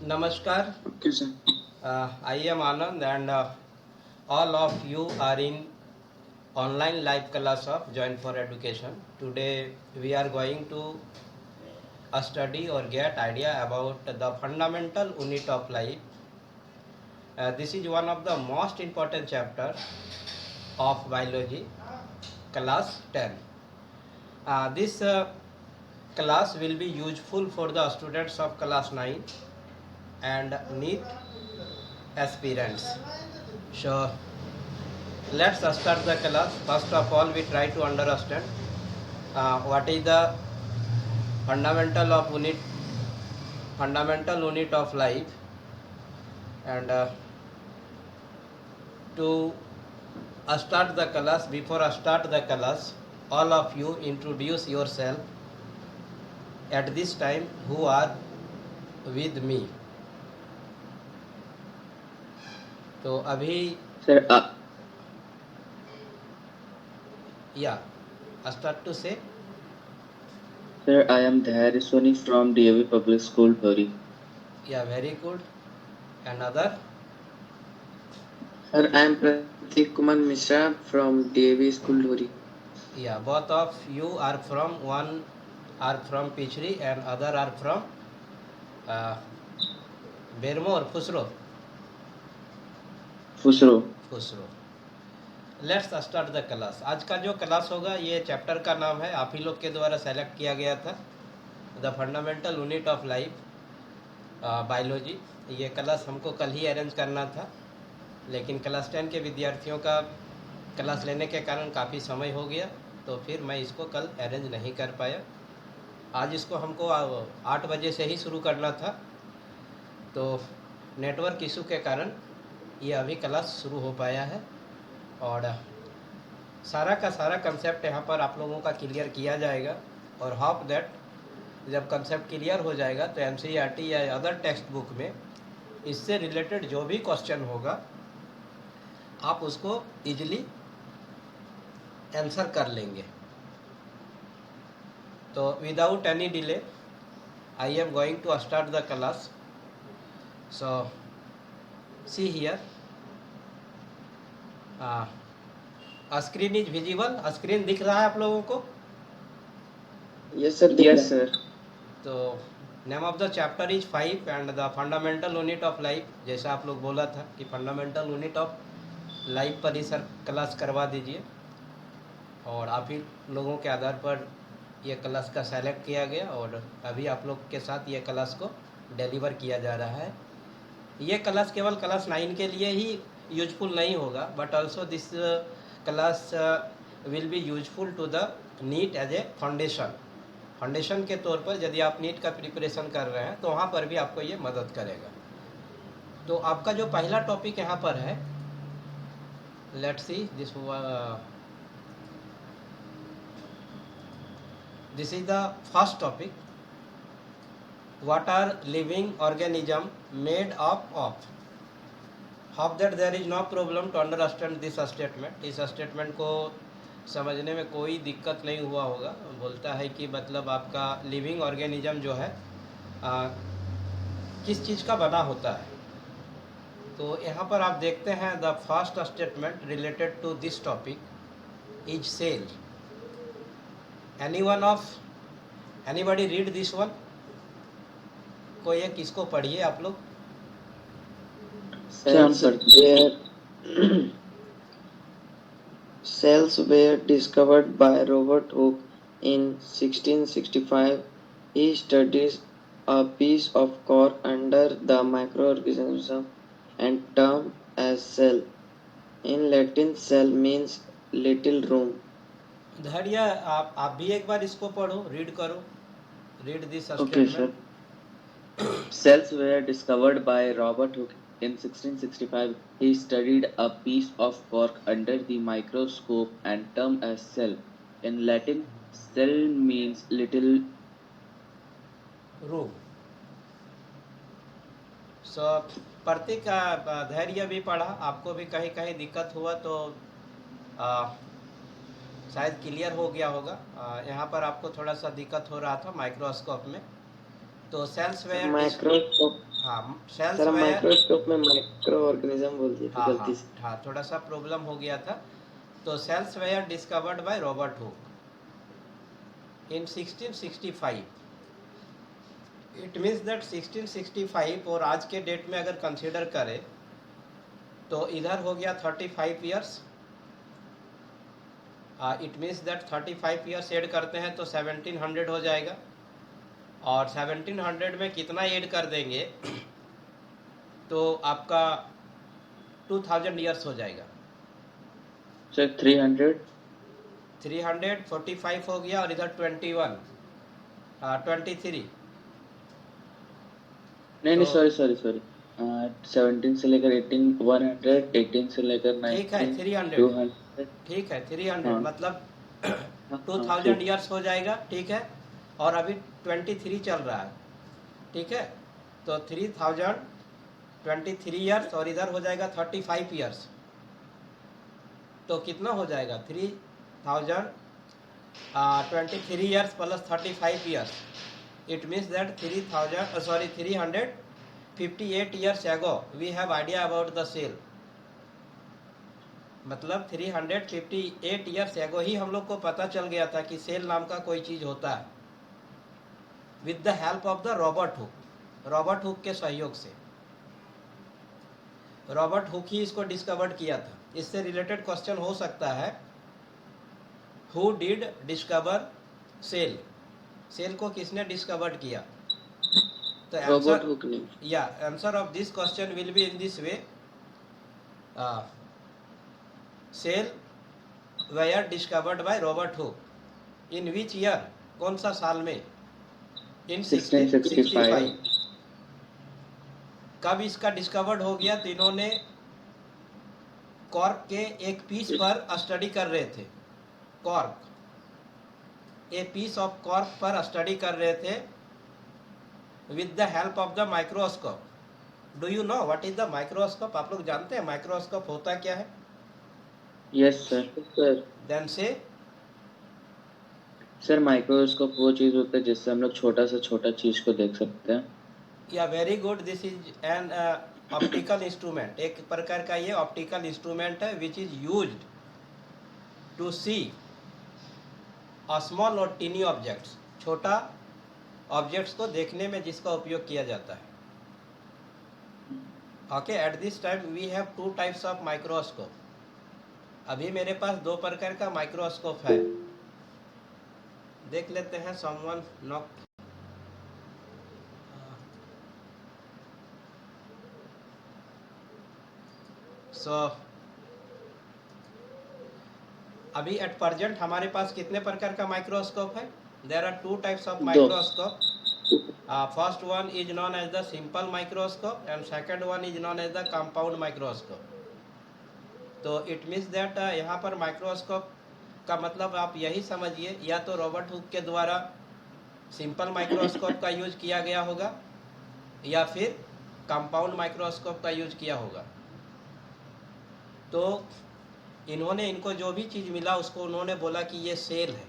Namaskar. Okay, sir. I am Anand, and all of you are in online live class of Join for Education. Today we are going to study or get idea about the fundamental unit of life. This is one of the most important chapter of biology, class 10. This class will be useful for the students of class 9 and NEET aspirants. So let's start the class. First of all, we try to understand what is the fundamental of unit of life, and to start the class. Before I start the class, all of you introduce yourself at this time who are with me. तो अभी Sir, या start to say. sir, I am Dhayar Soni from DAV Public School, Dhori. Yeah, very good. Another. Sir, I am Pratik Kumar Mishra from DAV School, Dhori. Yeah, both of you are from one are from Pichri and other are from uh, Bermo or Fusro. Fusro. Phusro. Let's start the class. आज का जो class होगा ये chapter का नाम है, आप ही लोग के द्वारा सेलेक्ट किया गया था, the fundamental unit of life biology. ये क्लास हमको कल ही अरेंज करना था, लेकिन क्लास 10 के विद्यार्थियों का क्लास लेने के कारण काफ़ी समय हो गया, तो फिर मैं इसको कल अरेंज नहीं कर पाया. आज इसको हमको 8 बजे से ही शुरू करना था, तो नेटवर्क इशू के कारण ये अभी क्लास शुरू हो पाया है. और सारा का सारा कंसेप्ट यहाँ पर आप लोगों का क्लियर किया जाएगा, और होप दैट जब कंसेप्ट क्लियर हो जाएगा तो एनसीईआरटी या अदर टेक्स्ट बुक में इससे रिलेटेड जो भी क्वेश्चन होगा आप उसको इजीली आंसर कर लेंगे. तो without any delay I am going to start the class. So see here, screen is visible. Screen दिख रहा है आप लोगों को? Yes, sir. Yes, sir. तो name of the chapter is 5 and the fundamental unit of life. जैसा आप लोग बोला था कि फंडामेंटल यूनिट ऑफ लाइफ पर ही सर क्लास करवा दीजिए, और आप ही लोगों के आधार पर यह क्लास का सेलेक्ट किया गया, और अभी आप लोग के साथ ये क्लास को डिलीवर किया जा रहा है. ये क्लास केवल क्लास 9 के लिए ही यूजफुल नहीं होगा, but also this class will be useful to the NEET as a foundation के तौर पर. यदि आप नीट का प्रिपरेशन कर रहे हैं तो वहाँ पर भी आपको ये मदद करेगा. तो आपका जो पहला टॉपिक यहाँ पर है, let's see this is the first topic. What are living organism made of. Hope that there is no problem to understand this statement. इस स्टेटमेंट को समझने में कोई दिक्कत नहीं हुआ होगा. बोलता है कि मतलब आपका लिविंग ऑर्गेनिज्म जो है किस चीज़ का बना होता है. तो यहाँ पर आप देखते हैं the first statement related to this topic is cell. Anybody read this one. कोई एक इसको पढ़िए आप लोग. Cells were discovered by Robert Hooke in 1665. He studies a piece of cork under the microorganism and termed as cell. In Latin, cell means little room. धैर्य, आप भी एक बार इसको पढ़ो, रीड करो. Read this Okay, sir. Cells were discovered by Robert Hooke in 1665. He studied a piece of cork under the microscope and termed as cell. In Latin, cell means little room. So Pratik Dhairya भी पढ़ा. आपको भी कहीं कहीं दिक्कत हुआ तो शायद क्लियर हो गया होगा. यहाँ पर आपको थोड़ा सा दिक्कत हो रहा था माइक्रोस्कोप में. तो सेल्स वेयर माइक्रोस्कोप हाँ सेल्स सर, वेयर माइक्रोस्कोप में माइक्रो ऑर्गेनिज्म बोल दिए थे हाँ हाँ गलती से। हाँ थोड़ा सा प्रॉब्लम हो गया था। तो cells were discovered by Robert Hooke in 1665। It means that 1665 और आज के डेट में अगर कंसिडर करें तो इधर हो गया 35 years. It means that 35 years add करते हैं तो 1700 हो जाएगा, और 1700 में कितना ऐड कर देंगे तो आपका 2000 ईयर्स हो जाएगा। सर 300। 345 हो गया और इधर 21 23 नहीं तो नहीं, सॉरी सॉरी सॉरी, 17 से लेकर 18 100, 18 से लेकर ठीक है 19 300 200। ठीक है 300 हाँ मतलब हाँ हाँ 2000 ठीक। ईयर्स हो जाएगा। ठीक है, और अभी 23 चल रहा है। ठीक है, तो 3023 ईयर्स और इधर हो जाएगा 35 ईयर्स। तो कितना हो जाएगा 3023 years plus 35 years. It means that 358 years ago we have idea about the cell. मतलब 358 ईयर्स एगो ही हम लोग को पता चल गया था कि सेल नाम का कोई चीज़ होता है, with the help of the Robert Hooke. Robert Hooke के सहयोग से, रॉबर्ट हुक ही इसको डिस्कवर्ड किया था। इससे रिलेटेड क्वेश्चन हो सकता है, who did discover cell, cell को किसने डिस्कवर्ड किया। तो रोबोट आंसर हुक ने। या answer of this question will be in this way, cell were discovered by Robert Hooke in which year, कौन सा साल में, इन 1665। 1665। कब इसका डिस्कवर्ड हो गया, तो इन्होंने कॉर्क के एक पीस पर स्टडी कर रहे थे। Cork, a piece of cork पर स्टडी कर रहे थे with the help of the microscope. Do you know what is the microscope? आप लोग जानते हैं माइक्रोस्कोप होता क्या है? Yes sir. सर देन से सर माइक्रोस्कोप वो चीज़ होता है जिससे हम लोग छोटा से छोटा चीज़ को देख सकते हैं। या very good, this is an optical instrument. एक प्रकार का ये ऑप्टिकल इंस्ट्रूमेंट है which is used to see small और टीनी ऑब्जेक्ट्स, छोटा ऑब्जेक्ट्स को देखने में जिसका उपयोग किया जाता है। Okay, at this time we have two types of microscope. अभी मेरे पास दो प्रकार का माइक्रोस्कोप है, देख लेते हैं। समवन नॉक, सो अभी एट प्रेजेंट हमारे पास कितने प्रकार का माइक्रोस्कोप है? There are two types of दो। Microscope. First one is known as the simple microscope and second one is known as the compound microscope. तो इट मीन्स दैट यहाँ पर माइक्रोस्कोप का मतलब आप यही समझिए, या तो रॉबर्ट हुक के द्वारा सिंपल माइक्रोस्कोप का यूज किया गया होगा या फिर कंपाउंड माइक्रोस्कोप का यूज किया होगा। तो इन्होंने, इनको जो भी चीज़ मिला उसको उन्होंने बोला कि ये सेल है।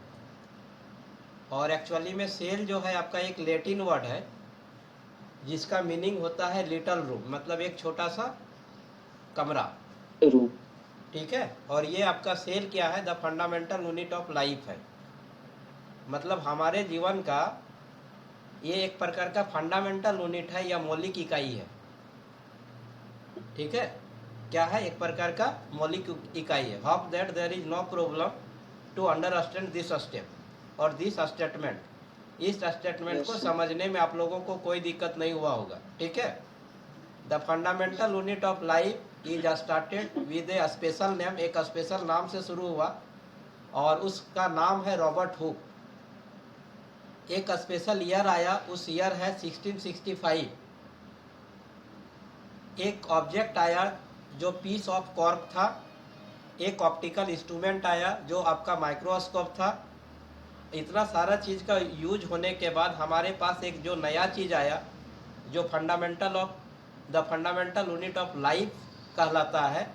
और एक्चुअली में सेल जो है आपका एक लैटिन वर्ड है जिसका मीनिंग होता है लिटल रूम, मतलब एक छोटा सा कमरा। रूम। ठीक है, और ये आपका सेल क्या है? The fundamental unit of life है। मतलब हमारे जीवन का ये एक प्रकार का फंडामेंटल यूनिट है या मौलिक इकाई है। ठीक है, क्या है? एक प्रकार का मौलिक इकाई है। Hope that there is no problem to understand this step और दिस स्टेटमेंट। इस स्टेटमेंट को समझने में आप लोगों को कोई दिक्कत नहीं हुआ होगा। ठीक है, the fundamental unit of life is started with A special name, एक स्पेशल नाम से शुरू हुआ और उसका नाम है रॉबर्ट हुक। एक स्पेशल ईयर आया, उस ईयर है 1665। एक ऑब्जेक्ट आया जो पीस ऑफ कॉर्क था, एक ऑप्टिकल इंस्ट्रूमेंट आया जो आपका माइक्रोस्कोप था। इतना सारा चीज़ का यूज होने के बाद हमारे पास एक जो नया चीज़ आया जो the fundamental unit of life कहलाता है,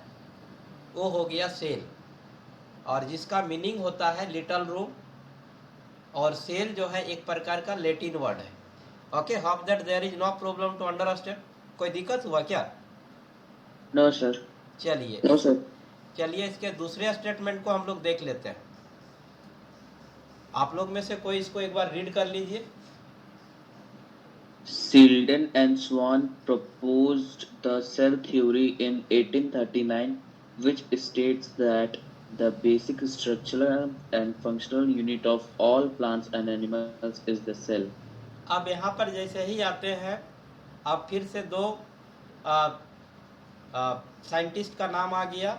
वो हो गया सेल, और जिसका मीनिंग होता है लिटल रूम। और सेल जो है एक प्रकार का लैटिन वर्ड है। Okay, hope that there is no problem to understand. कोई दिक्कत हुआ क्या? No, sir. चलिए No, sir. चलिए इसके दूसरे स्टेटमेंट को हम लोग देख लेते हैं। आप लोग में से कोई इसको एक बार रीड कर लीजिए। Selden and Swan proposed the cell theory in 1839, which states that the basic structural and functional unit of all plants and animals is the cell. अब यहाँ पर जैसे ही आते हैं, अब फिर से दो साइंटिस्ट का नाम आ गया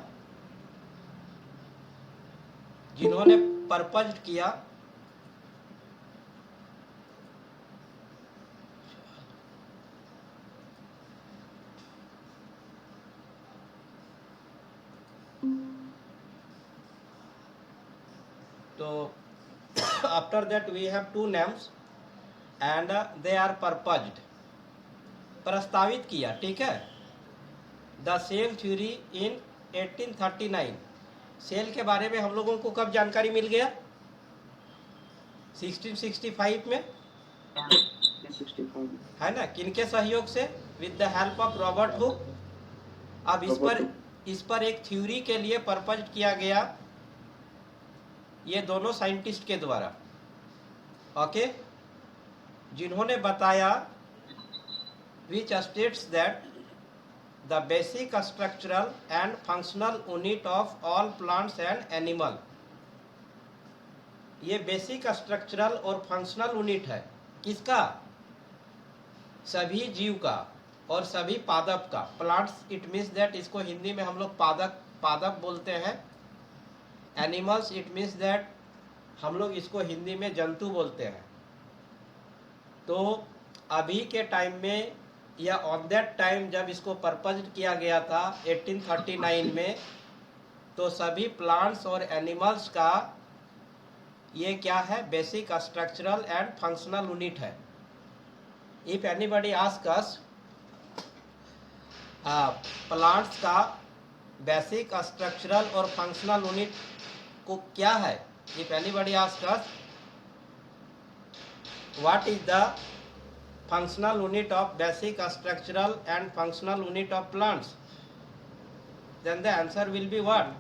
जिन्होंने परपज किया तो after that we have two names and they are purposed, प्रस्तावित किया, ठीक है। The cell theory in 1839, cell के बारे में हम लोगों को कब जानकारी मिल गया? 1665 में, 65. है ना। किनके सहयोग से? With the help of Robert Hooke. अब इस पर एक थ्योरी के लिए परपज किया गया ये दोनों साइंटिस्ट के द्वारा, ओके, जिन्होंने बताया which states that the basic structural and functional unit of all plants and animal. ये बेसिक स्ट्रक्चरल और फंक्शनल यूनिट है किसका? सभी जीव का और सभी पादप का। प्लांट्स इट मीन्स दैट, इसको हिंदी में हम लोग पादप बोलते हैं। एनिमल्स इट मीन्स दैट हम लोग इसको हिंदी में जंतु बोलते हैं। तो अभी के टाइम में या ऑन दैट टाइम जब इसको परपज किया गया था 1839 में, तो सभी प्लांट्स और एनिमल्स का ये क्या है? Basic structural and functional unit है। If anybody ask us plants का बेसिक स्ट्रक्चरल और फंक्शनल यूनिट को क्या है, if anybody ask us what is the functional unit of basic structural and functional unit of plants, then the answer will be what?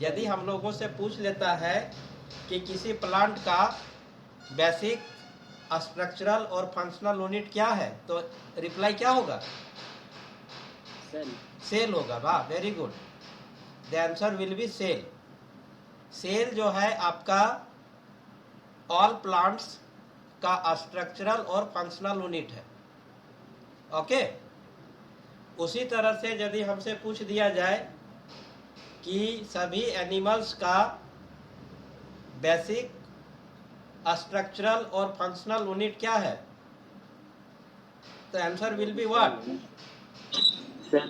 यदि हम लोगों से पूछ लेता है कि किसी प्लांट का बेसिक स्ट्रक्चरल और फंक्शनल यूनिट क्या है, तो रिप्लाई क्या होगा? Cell. सेल होगा। वाह, very good. The answer will be cell. Cell जो है आपका ऑल प्लांट्स का स्ट्रक्चरल और फंक्शनल यूनिट है, ओके। उसी तरह से यदि हमसे पूछ दिया जाए कि सभी एनिमल्स का बेसिक स्ट्रक्चरल और फंक्शनल यूनिट क्या है, तो answer will be what? Cell.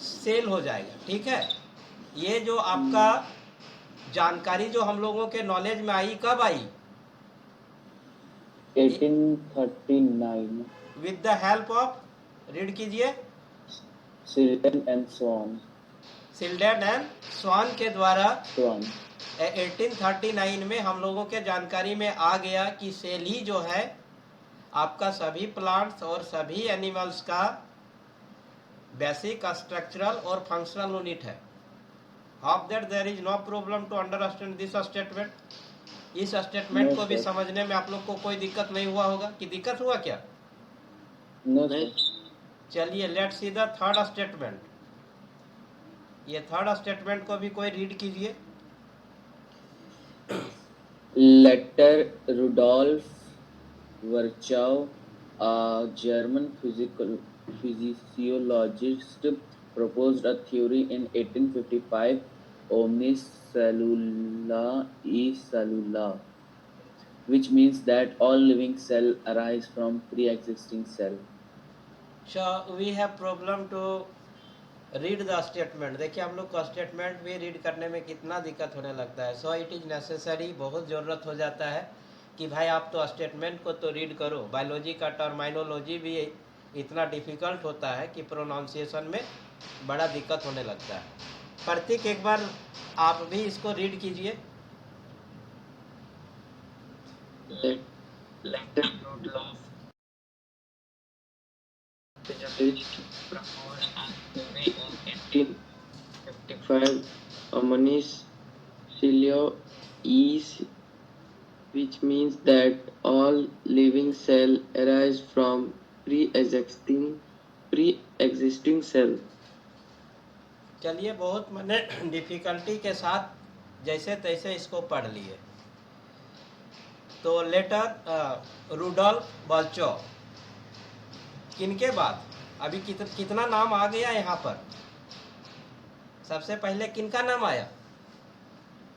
Cell हो जाएगा, ठीक है। ये जो आपका जानकारी जो हम लोगों के नॉलेज में आई, कब आई? 1839. With the help of, read कीजिए, Selden and Swan. सिल्डेन एंड स्वान के द्वारा Swan. 1839 में हम लोगों के जानकारी में आ गया कि सेल ही जो है आपका सभी प्लांट्स और सभी एनिमल्स का बेसिक स्ट्रक्चरल और फंक्शनल यूनिट है। Hope that there is no problem to understand this statement. इस स्टेटमेंट No, को भी sir. समझने में आप लोग को कोई दिक्कत नहीं हुआ होगा? कि दिक्कत हुआ क्या? No, नहीं. sir. चलिए let's see the third statement. ये थर्ड स्टेटमेंट को भी कोई रीड कीजिए। Later, Rudolf Virchow, a German physiologist, proposed a theory in 1855, omnis cellula e cellula, which means that all living cells arise from pre-existing cell. So we have problem to read the statement. देखिए हम लोग को statement भी read करने में कितना दिक्कत होने लगता है। सो इट इज़ नेसेसरी, बहुत ज़रूरत हो जाता है कि भाई आप तो स्टेटमेंट को तो रीड करो। बायोलॉजी का टर्माइनोलॉजी भी इतना डिफ़िकल्ट होता है कि प्रोनाउंसिएशन में बड़ा दिक्कत होने लगता है। प्रतीक एक बार आप भी इसको रीड कीजिए। Later Rudolf specialist proposed a theory in 1855. Omnis Celio is, which means that all living cells arise from pre-existing cell. चलिए, बहुत मैंने डिफिकल्टी के साथ जैसे तैसे इसको पढ़ लिए। तो लेटर रूडोल्फ बर्चो, किनके बाद अभी कितना नाम आ गया यहाँ पर? सबसे पहले किनका नाम आया?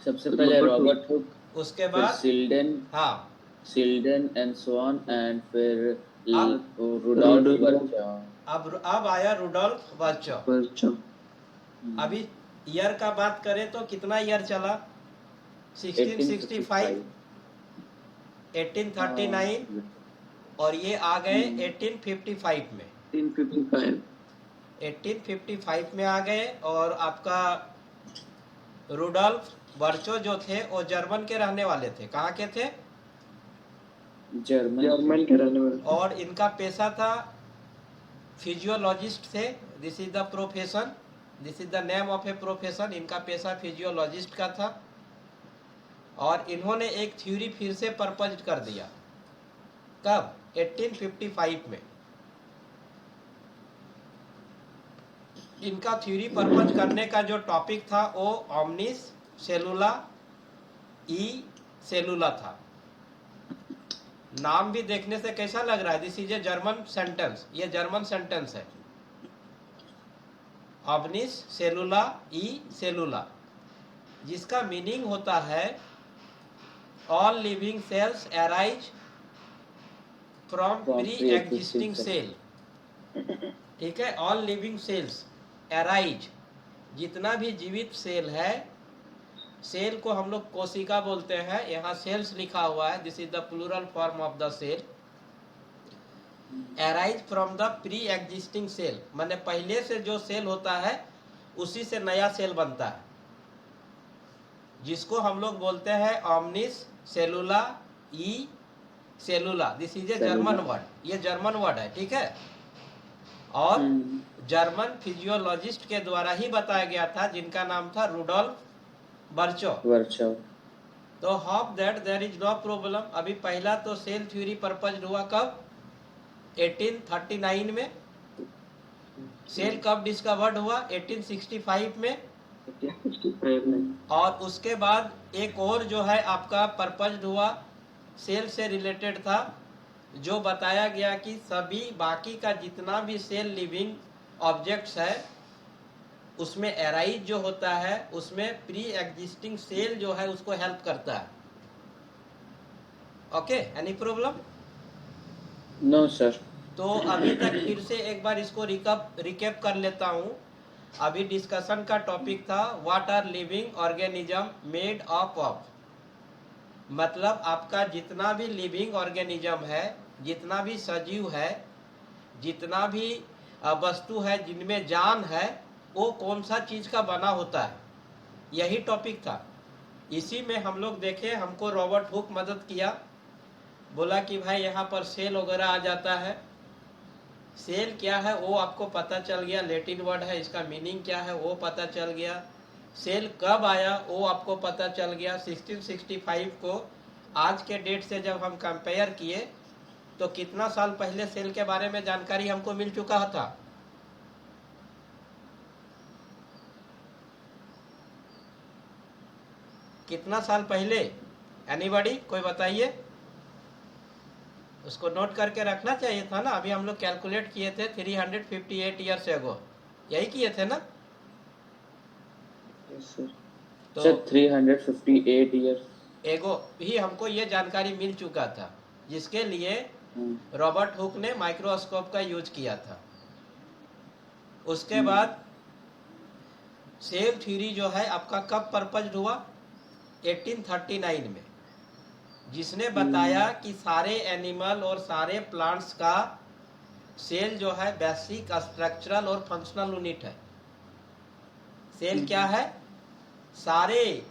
सबसे पहले रॉबर्ट हुक, उसके फिर बाद सिल्डन, हाँ, सिल्डन एंड सो ऑन, एंड फिर रुडोल्फ बर्चो। अब आया रूडोल्फ बर्चो। अभी ईयर का बात करें तो कितना ईयर चला? 1665, 1839, और ये आ गए 1855 में। 1855 में आ गए। और आपका रूडोल्फ बर्चो जो थे वो जर्मन के रहने वाले थे। कहाँ के थे? जर्मन के रहने वाले। और इनका पेशा था, फिजियोलॉजिस्ट थे। This is the profession, this is the name of a profession. इनका पेशा फिजियोलॉजिस्ट का था। और इन्होंने एक थ्योरी फिर से प्रपोज कर दिया। कब? 1855 में। इनका थ्योरी प्रपोज करने का जो टॉपिक था वो ओमनिस सेलुला ई सेलुला था। नाम भी देखने से कैसा लग रहा है? This is a German sentence, ये जर्मन सेंटेंस है। ओमनिस सेलुला ई सेलुला, जिसका मीनिंग होता है all living cells arise from pre existing cell. ठीक है, ऑल लिविंग सेल्स अराइज, जितना भी जीवित सेल है, सेल को हम लोग कोशिका बोलते हैं, यहाँ सेल्स लिखा हुआ है, this is the plural form of the cell. Arise from the pre existing cell, माने पहले से जो सेल होता है उसी से नया सेल बनता है, जिसको हम लोग बोलते हैं ओमनिस सेलुला ई सेलुला। This is a German word, ये जर्मन वर्ड है। ठीक है, और जर्मन फिजियोलॉजिस्ट के द्वारा ही बताया गया था, जिनका नाम था रूडोल्फ बर्चो। तो hope that there is no problem. अभी पहला तो सेल थ्योरी प्रपोज्ड हुआ कब? 1839 में। सेल कब डिस्कवर्ड हुआ? 1865 में। और उसके बाद एक और जो है आपका प्रपोज्ड हुआ, सेल से रिलेटेड था, जो बताया गया कि सभी बाकी का जितना भी सेल लिविंग ऑब्जेक्ट्स है उसमें एराइज जो होता है उसमें प्री एग्जिस्टिंग सेल जो है उसको हेल्प करता है। Okay, any problem? No sir. तो अभी तक फिर से एक बार इसको रिकैप कर लेता हूँ। अभी डिस्कशन का टॉपिक था what are living organism made of. मतलब आपका जितना भी लिविंग ऑर्गेनिज्म है, जितना भी सजीव है, जितना भी वस्तु है जिनमें जान है, वो कौन सा चीज का बना होता है, यही टॉपिक था। इसी में हम लोग देखे, हमको रॉबर्ट हुक मदद किया, बोला कि भाई यहाँ पर सेल वगैरह आ जाता है। सेल क्या है वो आपको पता चल गया, लैटिन वर्ड है, इसका मीनिंग क्या है वो पता चल गया। सेल कब आया वो आपको पता चल गया, 1665 को। आज के डेट से जब हम कंपेयर किए तो कितना साल पहले सेल के बारे में जानकारी हमको मिल चुका था? कितना साल पहले? एनीबॉडी, कोई बताइए। उसको नोट करके रखना चाहिए था ना। अभी हम लोग कैलकुलेट किए थे 358 ईयर्स एगो, यही किए थे ना? तो 358 ईयर्स एगो ही हमको ये जानकारी मिल चुका था, जिसके लिए रॉबर्ट हुक ने माइक्रोस्कोप का यूज किया था। उसके बाद सेल थ्योरी जो है आपका कब प्रपोज्ड हुआ? 1839 में, जिसने बताया कि सारे एनिमल और सारे प्लांट्स का सेल जो है बेसिक स्ट्रक्चरल और फंक्शनल यूनिट है। सेल क्या है? सारे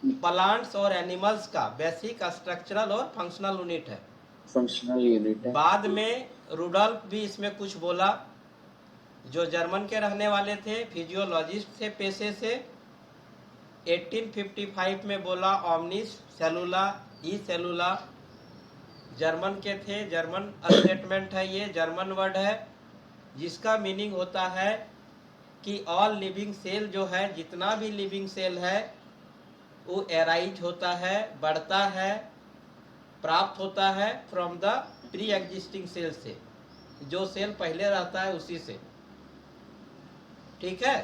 प्लांट्स और एनिमल्स का बेसिक स्ट्रक्चरल और फंक्शनल यूनिट है। फंक्शनल यूनिट है। बाद में रूडोल्फ भी इसमें कुछ बोला, जो जर्मन के रहने वाले थे, फिजियोलॉजिस्ट थे पेशे से। 1855 में बोला ओमनिस सेलुला ई सेलुला, जर्मन के थे, जर्मन स्टेटमेंट है, ये जर्मन वर्ड है, जिसका मीनिंग होता है कि ऑल लिविंग सेल जो है, जितना भी लिविंग सेल है वो एराइज होता है, बढ़ता है, प्राप्त होता है from the pre existing cell से, जो सेल पहले रहता है उसी से। ठीक है।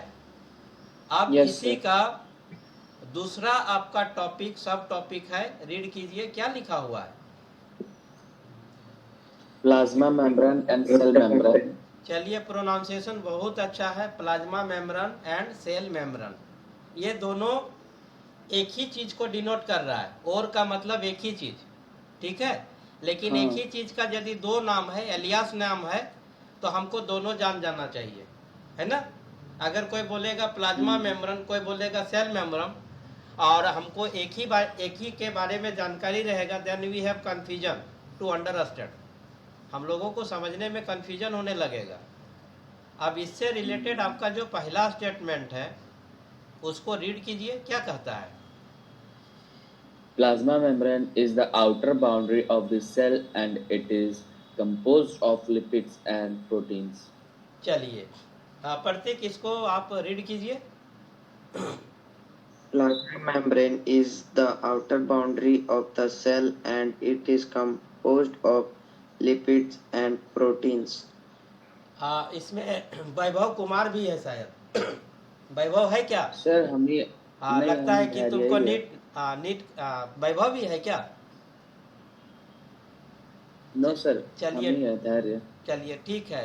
अब Yes, इसी sir. का दूसरा आपका टॉपिक, सब टॉपिक है, रीड कीजिए क्या लिखा हुआ है। Plasma membrane and cell membrane. चलिए, प्रोनाउंसिएशन बहुत अच्छा है, plasma membrane and cell membrane, ये दोनों एक ही चीज को डिनोट कर रहा है, और का मतलब एक ही चीज, ठीक है। लेकिन हाँ। एक ही चीज का यदि दो नाम है, एलियास नाम है, तो हमको दोनों जाना चाहिए, है ना। अगर कोई बोलेगा प्लाज्मा मेम्ब्रेन, कोई बोलेगा सेल मेम्ब्रेन, और हमको एक ही के बारे में जानकारी रहेगा, then we have confusion to understand, हम लोगों को समझने में कंफ्यूजन होने लगेगा। अब इससे रिलेटेड आपका जो पहला स्टेटमेंट है उसको रीड कीजिए, क्या कहता है। Plasma membrane is the outer boundary of the cell and it is composed of lipids and proteins. चलिए, प्रत्येक इसको आप रीड कीजिए। Plasma membrane is the outer boundary of the cell and it is composed of lipids and proteins. इसमें वैभव कुमार भी है शायद। वैभव है क्या? सर हम ये नहीं, लगता है हम कि धैर्य तुमको ही है। नीट वैभव भी है क्या? नो सर, चलिए। हम ही है धैर्य। चलिए ठीक है।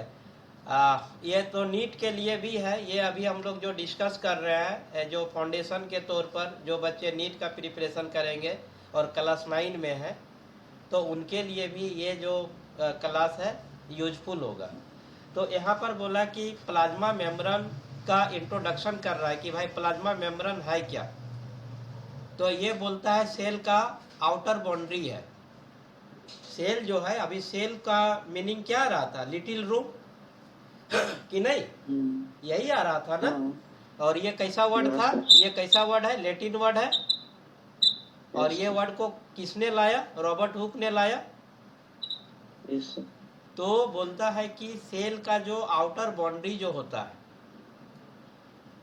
ये तो नीट के लिए भी है, ये अभी हम लोग जो डिस्कस कर रहे हैं, जो फाउंडेशन के तौर पर जो बच्चे नीट का प्रिपरेशन करेंगे और क्लास 9 में है, तो उनके लिए भी ये जो क्लास है यूजफुल होगा। तो यहाँ पर बोला कि प्लाज्मा मेम्ब्रेन का इंट्रोडक्शन कर रहा है कि भाई प्लाज्मा मेम्ब्रेन है क्या। तो ये बोलता है सेल का आउटर बाउंड्री है। सेल जो है, अभी सेल का मीनिंग क्या आ रहा था, लिटिल रूम कि नहीं, यही आ रहा था ना। और ये कैसा वर्ड था, ये कैसा वर्ड है, लैटिन वर्ड है। और ये वर्ड को किसने लाया, रॉबर्ट हुक ने लाया। तो बोलता है कि सेल का जो आउटर बाउंड्री जो होता है,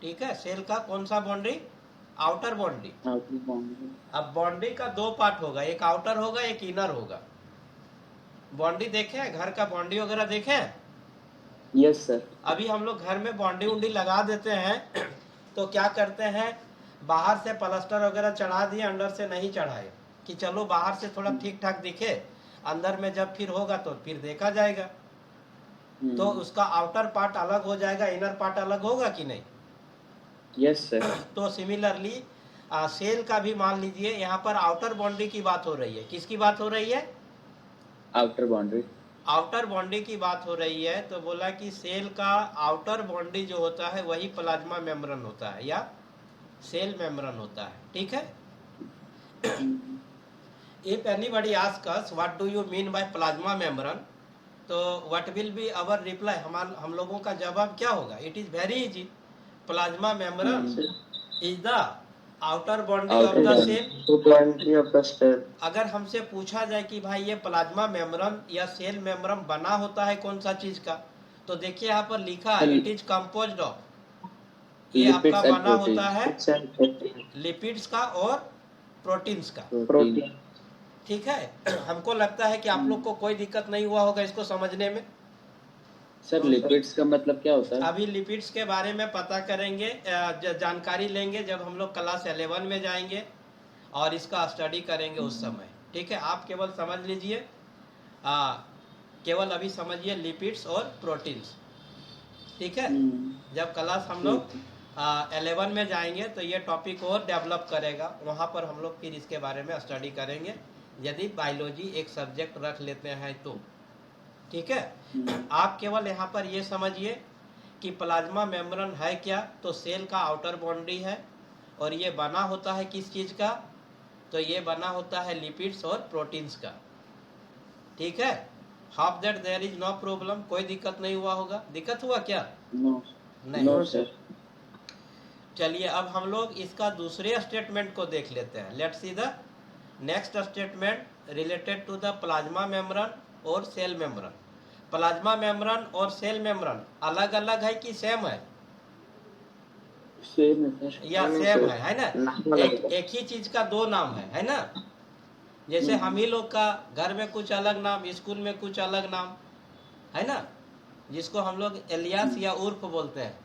ठीक है, सेल का कौन सा बाउंड्री, आउटर बाउंड्री। अब बाउंड्री का दो पार्ट होगा, एक आउटर होगा, एक इनर होगा। बाउंड्री देखे, घर का बाउंड्री वगैरह देखे। Yes sir. अभी हम लोग घर में बाउंड्री उंडी लगा देते हैं तो क्या करते हैं, बाहर से प्लास्टर वगैरह चढ़ा दिए, अंदर से नहीं चढ़ाए, कि चलो बाहर से थोड़ा ठीक ठाक दिखे, अंदर में जब फिर होगा तो फिर देखा जाएगा। तो उसका आउटर पार्ट अलग हो जाएगा, इनर पार्ट अलग होगा कि नहीं। Yes sir. तो सिमिलरली सेल का भी मान लीजिए, यहाँ पर आउटर बाउंड्री की बात हो रही है। किसकी बात हो रही है, आउटर बाउंड्री। आउटर बाउंड्री की बात हो रही है। तो बोला कि सेल का आउटर बाउंड्री जो होता है वही प्लाज्मा मेम्ब्रेन होता है या सेल मेम्ब्रेन होता है, ठीक है। If anybody ask us what do you mean by plasma membrane, तो what will be our reply, हम लोगों का जवाब क्या होगा, it is very easy, plasma membrane is the outer boundary of the cell. अगर हमसे पूछा जाए कि भाई ये प्लाज्मा मेम्ब्रेन या सेल मेम्ब्रेन बना होता है कौन सा चीज का, तो देखिए यहाँ पर लिखा है इट इज कंपोज्ड ऑफ, ये आपका बना होता है लिपिड्स का और प्रोटीन्स का, ठीक है। हमको लगता है कि आप लोग को कोई दिक्कत नहीं हुआ होगा इसको समझने में। सर लिपिड्स का मतलब क्या होता है? अभी लिपिड्स के बारे में पता करेंगे, जानकारी लेंगे जब हम लोग क्लास 11 में जाएंगे और इसका स्टडी करेंगे उस समय, ठीक है। आप केवल समझ लीजिए, केवल अभी समझिए लिपिड्स और प्रोटीन्स, ठीक है। जब क्लास हम लोग 11 में जाएंगे तो ये टॉपिक और डेवलप करेगा, वहाँ पर हम लोग फिर इसके बारे में स्टडी करेंगे, यदि बायोलॉजी एक सब्जेक्ट रख लेते हैं तो, ठीक है। आप केवल यहाँ पर ये समझिए कि प्लाज्मा मेम्ब्रेन है क्या, तो सेल का आउटर बाउंड्री है, और ये बना होता है किस चीज़ का, तो ये बना होता है लिपिड्स और प्रोटीन्स का, ठीक है। Hope that there is no problem, कोई दिक्कत नहीं हुआ होगा? दिक्कत हुआ क्या? No. नहीं। No, No, sir. चलिए अब हम लोग इसका दूसरे स्टेटमेंट को देख लेते हैं। Let's see the next statement related to the plasma membrane और सेल मेम्ब्रेन। प्लाज्मा मेम्ब्रेन और सेल मेम्ब्रेन अलग अलग है कि सेम है? Same है sir. या नहीं, सेम sir. है ना? नाम अलग एक है। एक ही चीज का दो नाम है ना? जैसे हम ही लोग का घर में कुछ अलग नाम, स्कूल में कुछ अलग नाम है ना, जिसको हम लोग एलियास या उर्फ बोलते हैं।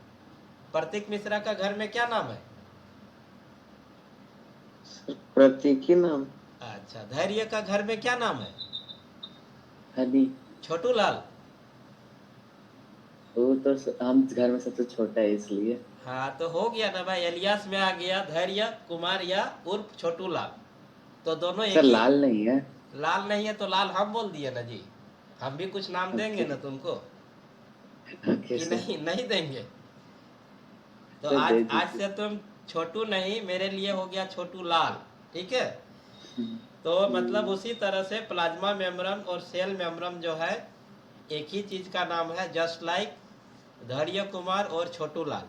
प्रतीक मिश्रा का घर में क्या नाम है? प्रतीक ही नाम। अच्छा, धैर्य का घर में क्या नाम है? हनी। छोटू लाल। वो तो हम घर में सबसे छोटा है इसलिए। हाँ तो हो गया ना भाई, एलियास में आ गया धैर्य कुमार या उर्फ छोटू लाल, तो दोनों एक सर ही। लाल नहीं है। लाल नहीं है तो लाल हम बोल दिए ना जी, हम भी कुछ नाम देंगे ना तुमको ओके कि सर। नहीं? नहीं देंगे। तो सर दे आज दीजिए। से तुम छोटू नहीं, मेरे लिए हो गया छोटू लाल, ठीक है? तो मतलब उसी तरह से प्लाज्मा मेम्ब्रेन और सेल मेम्ब्रेन जो है एक ही चीज का नाम है, जस्ट लाइक धैर्य कुमार और छोटू लाल।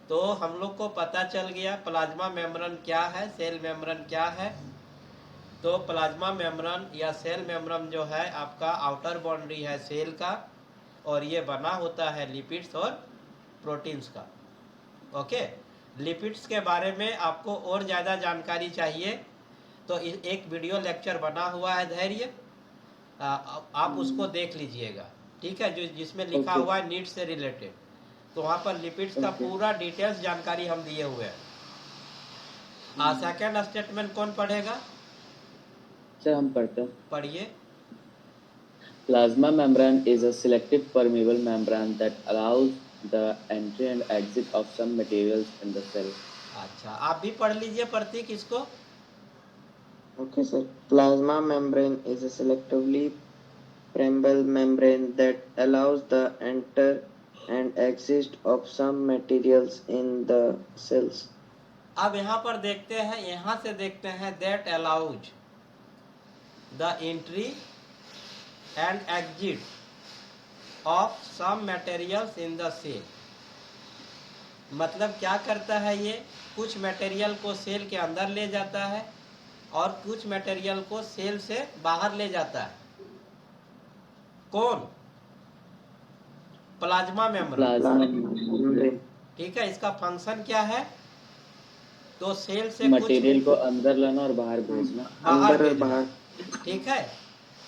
तो हम लोग को पता चल गया प्लाज्मा मेम्ब्रेन क्या है, सेल मेम्ब्रेन क्या है। तो प्लाज्मा मेम्ब्रेन या सेल मेम्ब्रेन जो है आपका आउटर बाउंड्री है सेल का, और ये बना होता है लिपिड्स और प्रोटीन्स का। ओके, लिपिड्स के बारे में आपको और ज़्यादा जानकारी चाहिए तो एक वीडियो लेक्चर बना हुआ है धैर्य, आप उसको देख लीजिएगा, ठीक है? जो जिसमें लिखा ओके हुआ है नीड से रिलेटेड, तो वहाँ पर लिपिड्स का ओके पूरा डिटेल्स जानकारी हम दिए हुए हैं। सेकेंड स्टेटमेंट कौन पढ़ेगा? सर हम पढ़ते हैं। पढ़िए। Plasma membrane is a selective permeable membrane that allows the entry and exit of some materials in the cell. अच्छा, आप भी पढ़ लीजिए प्रतीक इसको। Okay, sir. Plasma membrane is a selectively permeable membrane that allows the enter and exit of some materials in the cells. अब यहाँ पर देखते हैं, यहाँ से देखते हैं that allows the entry and exit of some materials in the cell. मतलब क्या करता है ये? कुछ मटेरियल को सेल के अंदर ले जाता है और कुछ मटेरियल को सेल से बाहर ले जाता है। कौन? Plasma membrane. Plasma Membrane. ठीक है, इसका फंक्शन क्या है? तो सेल से कुछ मटेरियल को अंदर लाना और बाहर भेजना। बाहर अंदर और भेजना, बाहर। ठीक है?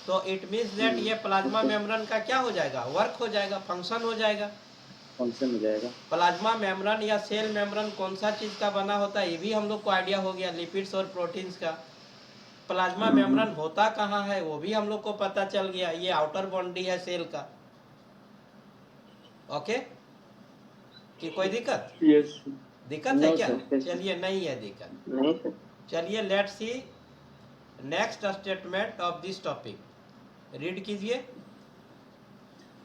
तो इट मीन्स दैट ये प्लाज्मा मेम्ब्रेन का क्या हो जाएगा? वर्क हो जाएगा, फंक्शन हो जाएगा। फंक्शन हो जाएगा। प्लाज्मा मेम्ब्रेन या सेल मेम्ब्रेन कौन सा चीज का बना होता है ये भी हम लोग को आइडिया हो गया, लिपिड्स और प्रोटीन्स का। प्लाज्मा मेम्ब्रेन होता कहाँ है वो भी हम लोग को पता चल गया, ये आउटर बाउंड्री है सेल का। ओके, कि कोई दिक्कत? यस। दिक्कत है No, क्या? sir. चलिए, नहीं है दिक्कत। नहीं सर। चलिए let's see next statement of this topic, read कीजिए।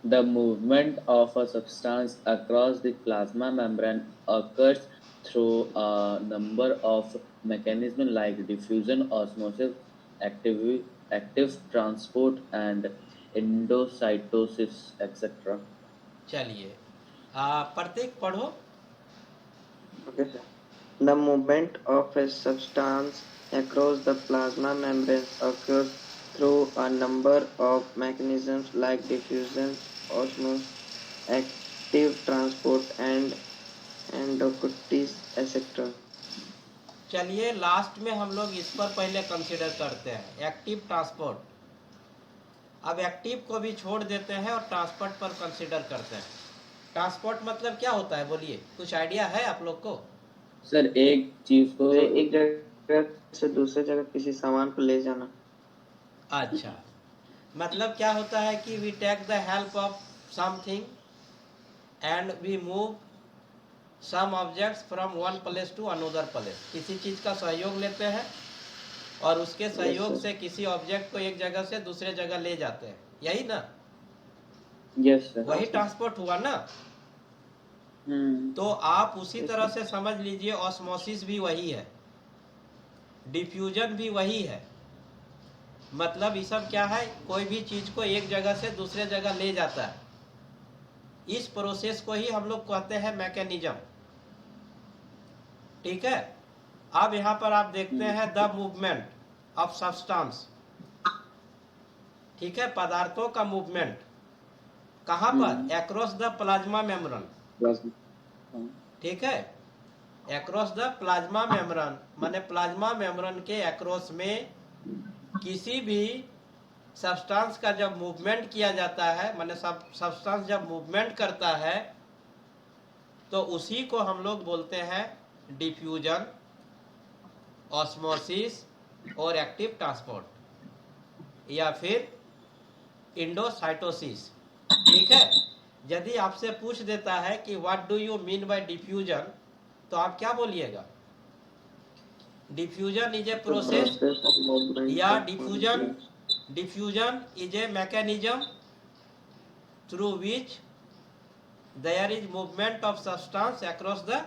The movement of a substance across the plasma membrane occurs through a number of mechanisms like diffusion, osmosis, active transport, and endocytosis, etc. चलिए प्रत्येक पढ़ो। Okay, sir. The movement of a substance across the plasma membrane occurs through a number of mechanisms like diffusion, osmosis, active transport, and endocytosis, etc. चलिए last में हम लोग इस पर पहले कंसिडर करते हैं, एक्टिव ट्रांसपोर्ट। अब एक्टिव को भी छोड़ देते हैं और ट्रांसपोर्ट पर कंसिडर करते हैं। ट्रांसपोर्ट मतलब क्या होता है बोलिए, कुछ आइडिया है आप लोग को? सर एक चीज को एक जगह से दूसरे जगह किसी सामान को ले जाना। अच्छा, मतलब क्या होता है कि we take the help of something and we move some objects from one place to another place. किसी चीज का सहयोग लेते हैं और उसके सहयोग sir. से किसी ऑब्जेक्ट को एक जगह से दूसरे जगह ले जाते हैं, यही ना? Yes sir. वही ट्रांसपोर्ट हुआ ना? तो आप उसी Yes, तरह sir. से समझ लीजिए, ऑस्मोसिस भी वही है, डिफ्यूजन भी वही है, मतलब ये सब क्या है, कोई भी चीज को एक जगह से दूसरे जगह ले जाता है, इस प्रोसेस को ही हम लोग कहते हैं मैकेनिज्म। ठीक है। अब यहाँ पर आप देखते हैं द मूवमेंट ऑफ सब्सटेंस। ठीक है, पदार्थों का मूवमेंट कहाँ पर, अक्रॉस द प्लाज्मा मेम्ब्रेन। ठीक है, अक्रॉस द प्लाज्मा मेम्ब्रेन माने प्लाज्मा मेम्ब्रेन के अक्रॉस में किसी भी सब्सटेंस का जब मूवमेंट किया जाता है, माने सब्सटेंस जब मूवमेंट करता है तो उसी को हम लोग बोलते हैं डिफ्यूजन, ऑस्मोसिस और एक्टिव ट्रांसपोर्ट या फिर इंडोसाइटोसिस। ठीक है। यदि आपसे पूछ देता है कि what do you mean by diffusion, तो आप क्या बोलिएगा? Diffusion is a process of movement या of molecules. Diffusion is a mechanism through which there is movement of substance across the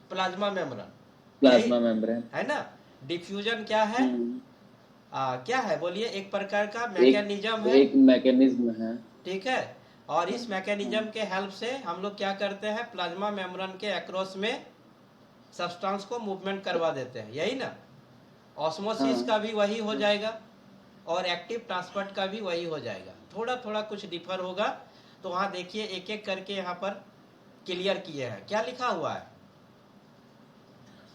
plasma membrane. Plasma membrane है ना। Diffusion क्या है? क्या है बोलिए? एक प्रकार का मैकेनिज्म है, एक मैकेनिज्म है। ठीक है। और इस मैकेनिज्म के हेल्प से हम लोग क्या करते हैं, प्लाज्मा मेम्ब्रेन के अक्रॉस में सब्सटेंस को मूवमेंट करवा देते हैं, यही ना। ऑस्मोसिस का भी वही हो जाएगा और एक्टिव ट्रांसपोर्ट का भी वही हो जाएगा। थोड़ा थोड़ा कुछ डिफर होगा, तो वहां देखिए एक एक करके यहाँ पर क्लियर किए हैं। क्या लिखा हुआ है?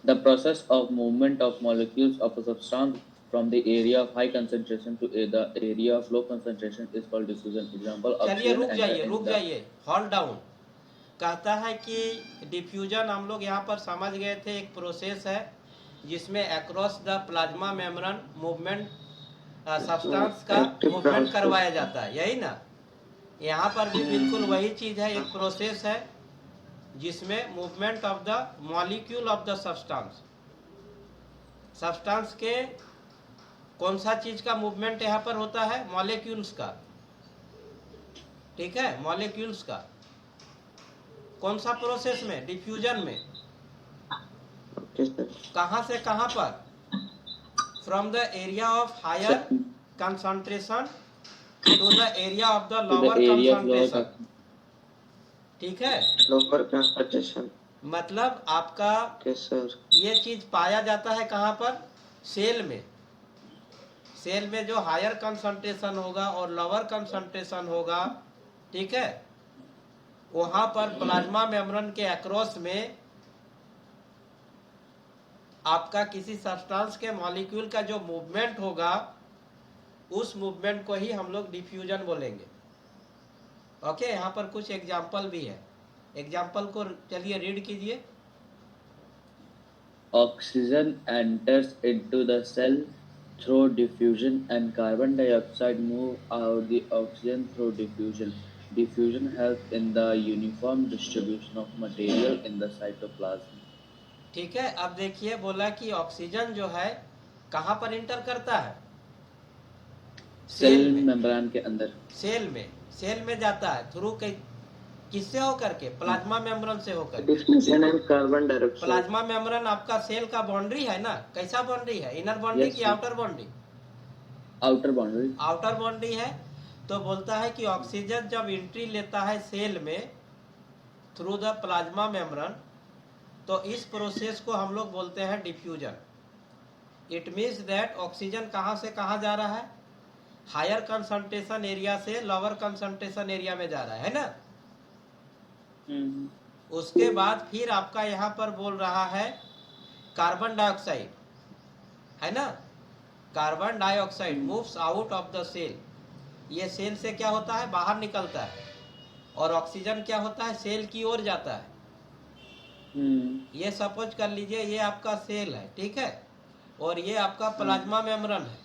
The process of movement of molecules of a substance from the area of high concentration to the area of low concentration is called diffusion. Example, चलिए oxygen रुक जाइए, हॉल्ड डाउन। कहता है कि डिफ्यूजन हम लोग यहाँ पर समझ गए थे, एक प्रोसेस है जिसमें across the plasma membrane movement substance का मूवमेंट करवाया जाता है, यही ना। यहाँ पर भी बिल्कुल वही चीज है, एक प्रोसेस है जिसमें movement of the molecule of the substance के कौन सा चीज का मूवमेंट यहाँ पर होता है? मॉलिक्यूल्स का। ठीक है, मॉलिक्यूल्स का। कौन सा प्रोसेस में? डिफ्यूजन में। कहां से कहां पर? From the area of higher concentration to the area of the lower concentration. ठीक है, लोअर कंसंट्रेशन। मतलब आपका ये चीज पाया जाता है कहां पर? सेल में। सेल में जो हायर कंसंट्रेशन होगा और लोअर कंसंट्रेशन होगा, ठीक है, वहां पर प्लाज्मा मेम्ब्रेन के अक्रॉस में आपका किसी सब्सटेंस के मॉलिक्यूल का जो मूवमेंट होगा, उस मूवमेंट को ही हम लोग डिफ्यूजन बोलेंगे। ओके, यहाँ पर कुछ एग्जाम्पल भी है, एग्जाम्पल को चलिए रीड कीजिए। Oxygen enters into the cell through diffusion and carbon dioxide move out the oxygen through diffusion. Diffusion helps in the uniform distribution of material in the cytoplasm. ठीक है, अब देखिए बोला कि ऑक्सीजन जो है कहाँ पर इंटर करता है? सेल मेम्ब्रेन के अंदर। सेल में जाता है थ्रू किससे होकर के? प्लाज्मा मेम्ब्रेन से होकर। Diffusion and carbon dioxide. Plasma membrane आपका सेल का बाउंड्री है ना। कैसा बाउंड्री है? इनर बाउंड्री की आउटर बाउंड्री? आउटर बाउंड्री है। तो बोलता है कि ऑक्सीजन जब एंट्री लेता है सेल में थ्रू द प्लाज्मा मेम्ब्रेन, तो इस प्रोसेस को हम लोग बोलते हैं diffusion. It means that oxygen कहाँ से कहाँ जा रहा है? हायर कंसंट्रेशन एरिया से लोअर कंसंट्रेशन एरिया में जा रहा है ना। उसके बाद फिर आपका यहाँ पर बोल रहा है कार्बन डाइऑक्साइड, है ना। Carbon dioxide moves out of the cell. ये सेल से क्या होता है? बाहर निकलता है। और ऑक्सीजन क्या होता है? सेल की ओर जाता है। ये सपोज कर लीजिए ये आपका सेल है, ठीक है, और ये आपका प्लाज्मा मेम्ब्रेन है।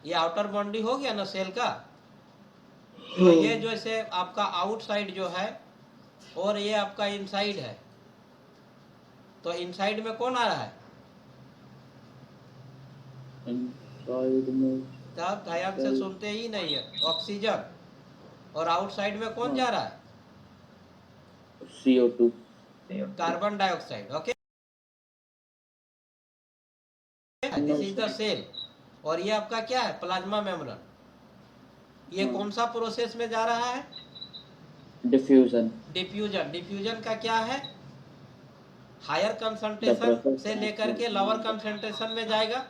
ये आउटर बाउंड्री हो गया ना सेल का। तो ये जो से आपका आउटसाइड जो है और ये आपका इनसाइड है। तो इनसाइड में कौन आ रहा है? तब ध्यान से सुनते ही नहीं है। ऑक्सीजन। और आउटसाइड में कौन जा रहा है? CO2, carbon dioxide. Okay, this is the cell. और ये आपका क्या है, प्लाज्मा मेम्ब्रेन। ये हाँ। कौन सा प्रोसेस में जा रहा है, डिफ्यूजन। डिफ्यूजन। डिफ्यूजन का क्या है, हायर द कंसंट्रेशन प्रोसेस से लेकर के लोअर कंसंट्रेशन में जाएगा।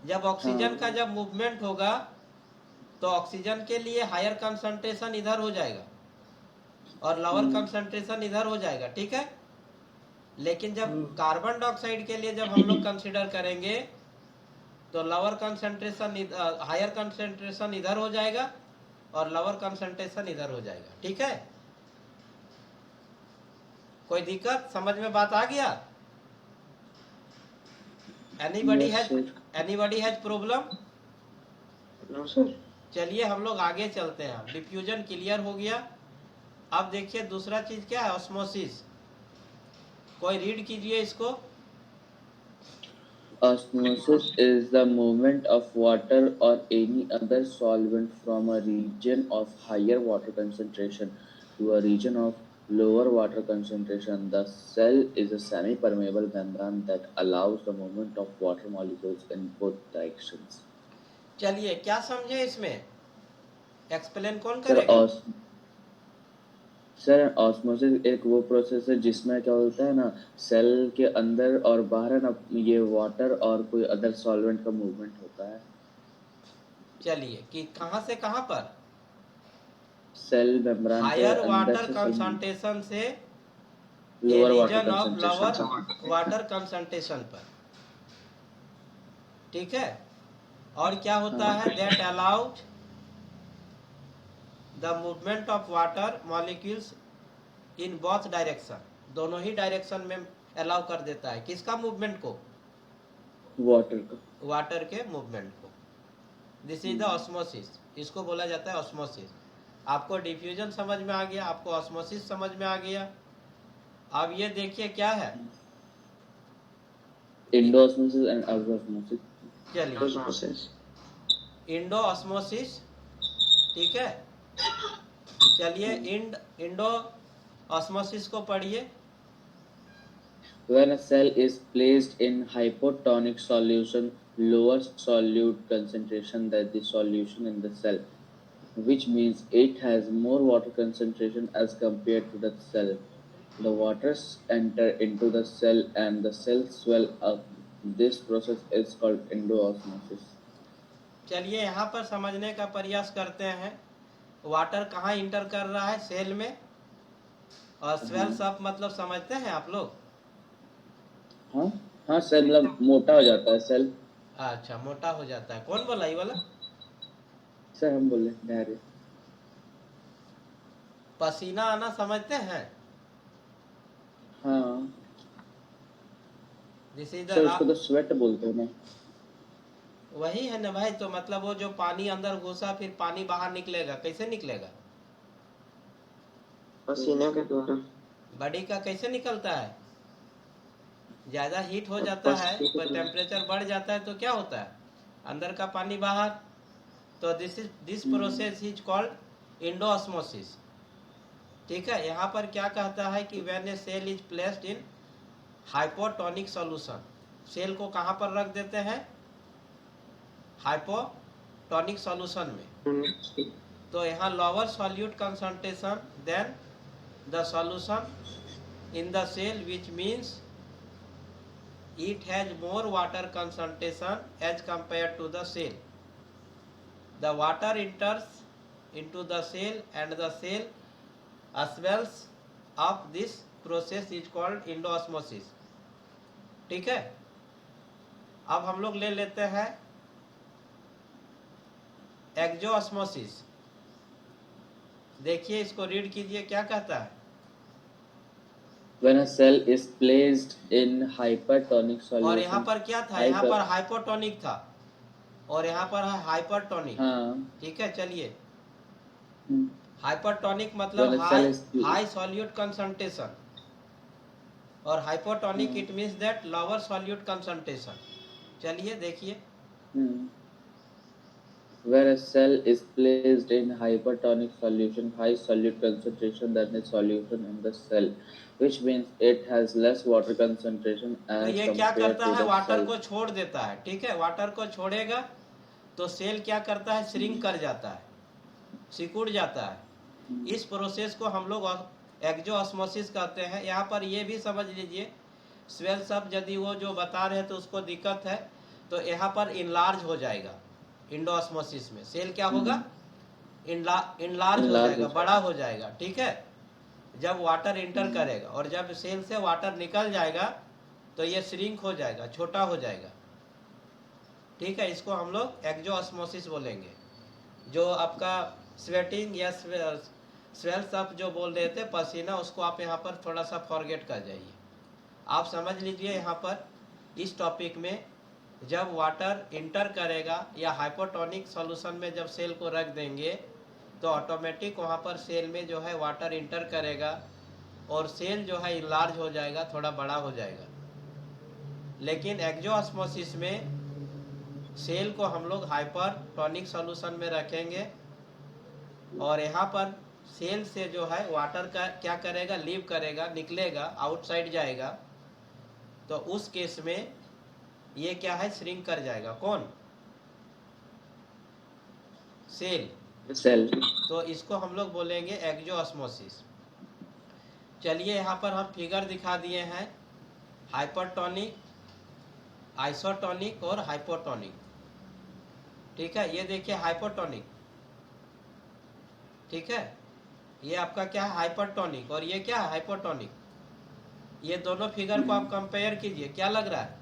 जब ऑक्सीजन का हाँ। जब मूवमेंट होगा तो ऑक्सीजन के लिए हायर कंसंट्रेशन इधर हो जाएगा और लोअर कंसंट्रेशन इधर हो जाएगा, ठीक है। लेकिन जब कार्बन डाइऑक्साइड के लिए जब हम लोग कंसिडर करेंगे तो लोअर कंसंट्रेशन, हायर कंसंट्रेशन इधर हो जाएगा और लोअर कंसंट्रेशन इधर हो जाएगा, ठीक है। कोई दिक्कत, समझ में बात आ गया? Yes sir. Anybody has problem? No, sir. चलिए हम लोग आगे चलते हैं। डिफ्यूजन क्लियर हो गया। अब देखिए दूसरा चीज क्या है, ऑस्मोसिस। कोई रीड कीजिए इसको। Osmosis is the movement of water or any other solvent from a region of higher water concentration to a region of lower water concentration. The cell is a semi-permeable membrane that allows the movement of water molecules in both directions. चलिए क्या समझे इसमें, explain कौन sir करेगा? Sir osmosis एक वो process है जिसमें क्या होता है ना, सेल के अंदर और बाहर है ना, ये वाटर और कोई अदर सॉल्वेंट का मूवमेंट होता है। चलिए कि कहां से कहां पर, सेल मेम्ब्रेन के हायर अंदर वाटर से कंसंट्रेशन से a lower water region of lower concentration. Water concentration पर, ठीक है। और क्या होता है, that allowed the movement of water molecules in both direction, दोनों ही डायरेक्शन में अलाउ कर देता है। किसका मूवमेंट को, वाटर का। वाटर के मूवमेंट को। दिस इज द ऑस्मोसिस, इसको बोला जाता है ऑस्मोसिस। आपको डिफ्यूजन समझ में आ गया, आपको ऑस्मोसिस समझ में आ गया। अब ये देखिए क्या है, Indo osmosis and outer osmosis. चलिए Osmosis. इंडो ऑस्मोसिस, ठीक है। चलिए इंडो ऑस्मोसिस को पढ़िए। When a cell is placed in hypotonic solution, lower solute concentration than the solution in the cell, which means it has more water concentration as compared to the cell. The waters enter into the cell and the cells swell up. This process is called endoosmosis. चलिए यहाँ पर समझने का प्रयास करते हैं। Water कहाँ inter कर रहा है, सेल में। और स्वेल्स अप मतलब समझते हैं आप लोग? हाँ हाँ, सेल मतलब मोटा हो जाता है सेल। अच्छा, मोटा हो जाता है। कौन बोला ये वाला? सर हम बोले डायरे। पसीना आना समझते हैं? हाँ दिस इज सर, द, उसको तो स्वेट बोलते हैं ना। वही है ना भाई। तो मतलब वो जो पानी अंदर घुसा फिर पानी बाहर निकलेगा, कैसे निकलेगा? पसीने के द्वारा। बॉडी का कैसे निकलता है, ज्यादा हीट हो जाता है, पर टेम्परेचर बढ़ जाता है तो क्या होता है, अंदर का पानी बाहर। तो this process is called endosmosis, ठीक है। यहाँ पर क्या कहता है कि when a cell is placed in hypotonic solution, cell को कहाँ पर रख देते हैं, हाइपोटोनिक सॉल्यूशन में। तो यहाँ lower solute concentration then the solution in the cell, which means it has more water concentration as compared to the cell. The water enters into the cell and the cell swells up. This process is called endoosmosis, ठीक है। अब हम लोग ले लेते हैं एक्सोऑस्मोसिस। देखिए इसको रीड कीजिए, क्या कहता है। When a cell is placed in hypertonic solution, और यहाँ पर क्या था, यहाँ पर हाइपोटोनिक था और यहाँ पर है हाइपरटोनिक, हाँ। ठीक है। चलिए हाइपरटोनिक मतलब When a cell is high solute concentration, और hypotonic it means that lower solute concentration. चलिए देखिए, where a cell is placed in hypertonic solution, high solute concentration than the solution in the cell, which means it has less water concentration तो as ये क्या compared करता to है, the water cell. को छोड़ देता है, ठीक है। वाटर को छोड़ेगा तो सेल क्या करता है, श्रिंक कर जाता है, सिकुड़ जाता है। इस प्रोसेस को हम लोग एक्जोऑस्मोसिस कहते हैं। यहाँ पर ये भी समझ लीजिए, स्वेल्स अप यदि वो जो बता रहे तो उसको दिक्कत है, तो यहाँ पर इनलार्ज हो जाएगा। इंडोऑस्मोसिस में सेल क्या होगा, इनलार्ज हो जाएगा, बड़ा हो जाएगा, ठीक है, जब वाटर इंटर करेगा। और जब सेल से वाटर निकल जाएगा तो ये श्रिंक हो जाएगा, छोटा हो जाएगा, ठीक है। इसको हम लोग एक्जोऑस्मोसिस बोलेंगे। जो आपका स्वेटिंग या स्वेल्स अप जो बोल रहे थे, पसीना, उसको आप यहाँ पर थोड़ा सा फॉरगेट कर जाइए। आप समझ लीजिए यहाँ पर इस टॉपिक में, जब वाटर इंटर करेगा या हाइपोटोनिक सॉल्यूशन में जब सेल को रख देंगे तो ऑटोमेटिक वहाँ पर सेल में जो है वाटर इंटर करेगा और सेल जो है इनलार्ज हो जाएगा, थोड़ा बड़ा हो जाएगा। लेकिन एक्जोऑस्मोसिस में सेल को हम लोग हाइपरटोनिक सॉल्यूशन में रखेंगे और यहाँ पर सेल से जो है वाटर का क्या करेगा, लीव करेगा, निकलेगा, आउटसाइड जाएगा। तो उस केस में ये क्या है, श्रिंक कर जाएगा। कौन, सेल। तो इसको हम लोग बोलेंगे एक्जोऑस्मोसिस। चलिए यहाँ पर हम फिगर दिखा दिए हैं, हाइपरटोनिक, आइसोटोनिक और हाइपोटोनिक, ठीक है। ये देखिए हाइपोटोनिक, ठीक है, ये आपका क्या है, हाइपरटोनिक, और ये क्या है, हाइपोटोनिक। ये दोनों फिगर को आप कंपेयर कीजिए, क्या लग रहा है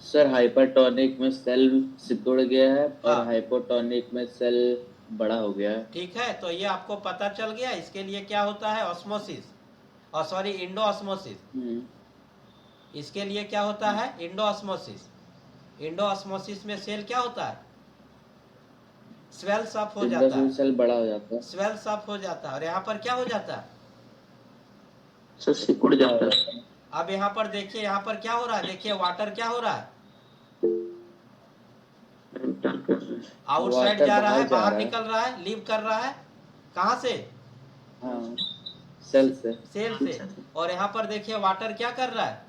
सर? हाइपरटोनिक में सेल सिकुड़ गया है और हाँ, हाइपोटोनिक में सेल बड़ा हो गया है। ठीक है। तो ये आपको पता चल गया। इसके लिए क्या होता है, ऑस्मोसिस, और सॉरी इंडोऑस्मोसिस। इसके लिए क्या होता है, इंडोऑस्मोसिस। इंडोऑस्मोसिस में सेल क्या होता है, स्वेल्स अप हो जाता है, सेल बड़ा हो जाता है, स्वेल्स अप हो जाता है। और यहाँ पर क्या हो जाता है, सर सिकुड़ जाता है। अब यहाँ पर देखिए, यहाँ पर क्या हो रहा है, देखिए वाटर क्या हो रहा है, आउटसाइड जा रहा है, बाहर निकल रहा है, लीव कर रहा है, कहाँ से, हाँ, सेल से, सेल से। और यहाँ पर देखिए वाटर क्या कर रहा है,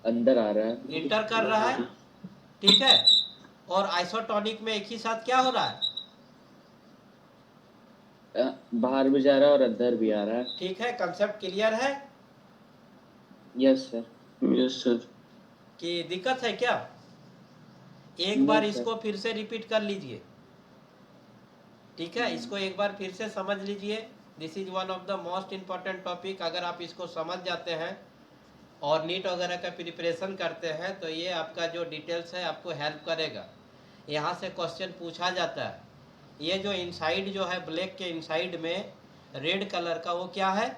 अंदर आ रहा है, इंटर कर रहा है, ठीक है। और आइसोटोनिक में एक ही साथ क्या हो रहा है, बाहर भी जा रहा है और अंदर भी आ रहा है। ठीक है, कंसेप्ट क्लियर है। Yes sir, yes sir. कि दिक्कत है क्या, एक बार इसको फिर से रिपीट कर लीजिए, ठीक है। इसको एक बार फिर से समझ लीजिए। This is one of the most important topic. अगर आप इसको समझ जाते हैं और नीट वगैरह का प्रिपरेशन करते हैं तो ये आपका जो डिटेल्स है आपको हेल्प करेगा। यहाँ से क्वेश्चन पूछा जाता है, ये जो इनसाइड जो है, ब्लैक के इनसाइड में रेड कलर का, वो क्या है,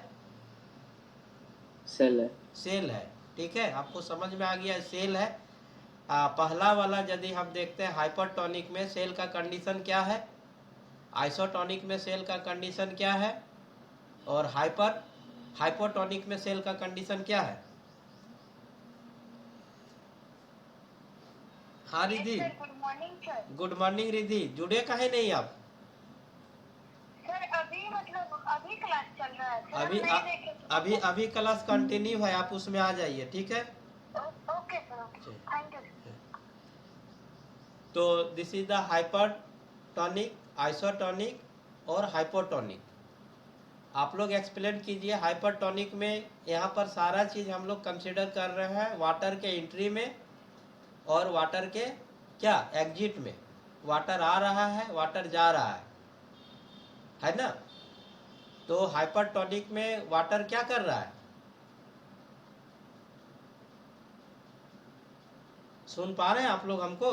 सेल है, सेल है, ठीक है। आपको समझ में आ गया, सेल है। पहला वाला यदि हम देखते हैं, हाइपरटोनिक में सेल का कंडीशन क्या है, आइसोटोनिक में सेल का कंडीशन क्या है, और हाइपोटोनिक में सेल का कंडीशन क्या है। हाँ Riddhi, good morning sir. Good morning Riddhi, जुड़े काहे नहीं आप, सर अभी मतलब अभी क्लास चल रहा है सर, अभी नहीं देखे थे। अभी अभी क्लास कंटिन्यू है, आप उसमें आ जाइए, ठीक है। Okay sir, okay, thank you. तो this is the hypertonic, isotonic और हाइपोटोनिक। आप लोग एक्सप्लेन कीजिए। हाइपरटोनिक में यहाँ पर सारा चीज़ हम लोग कंसिडर कर रहे हैं, वाटर के एंट्री में और वाटर के क्या, एग्जिट में। वाटर आ रहा है, वाटर जा रहा है ना। तो हाइपरटोनिक में वाटर क्या कर रहा है, सुन पा रहे हैं आप लोग हमको,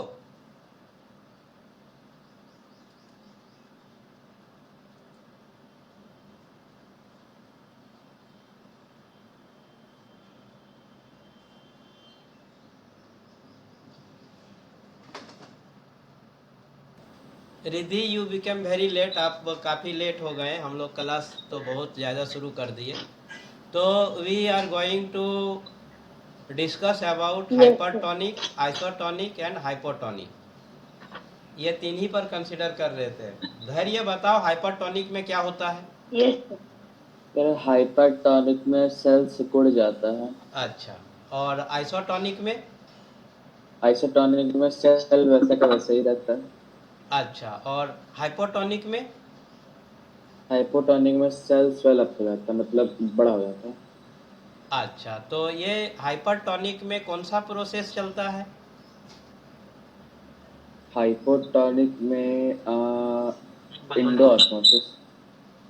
Riddhi you become very late, आप काफ़ी लेट हो गए। हम लोग क्लास तो बहुत ज़्यादा शुरू कर दिए। तो we are going to discuss about hypertonic, isotonic and hypotonic. ये तीन ही पर कंसिडर कर रहे थे। धैर्य बताओ, हाइपरटोनिक में क्या होता है। यस सर हाइपरटोनिक में सेल सिकुड़ जाता है। अच्छा, और आइसोटोनिक में, आइसोटोनिक में सेल वैसे का वैसे ही रहता है। अच्छा, और हाइपोटोनिक में? हाइपोटोनिक में सेल स्वेल अप हो जाता है, मतलब बड़ा हो जाता है। अच्छा, तो ये हाइपरटोनिक में कौन सा प्रोसेस चलता है? हाइपोटोनिक में इंडोऑस्मोसिस।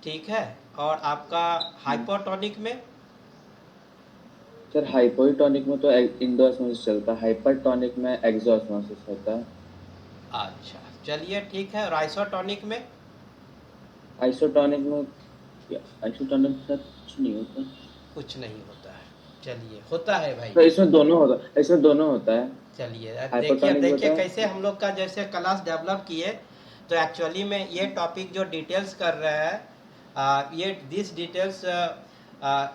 ठीक है। और आपका हाइपोटोनिक में? सर हाइपोटोनिक में तो इंडोऑस्मोसिस चलता है, हाइपरटोनिक में एक्सोऑस्मोसिस होता है। अच्छा, चलिए ठीक है। और आइसोटोनिक में? आइसोटोनिक में आइसोटोनिक के साथ कुछ नहीं होता। कुछ नहीं होता है। चलिए, होता है भाई। तो इसमें दोनों होता है। चलिए, अब देखिए, अब हाइपोटोनिक देखिए होता है। कैसे हम लोग का जैसे क्लास डेवलप किए। तो एक्चुअली में ये टॉपिक जो डिटेल्स कर रहे हैं, ये this details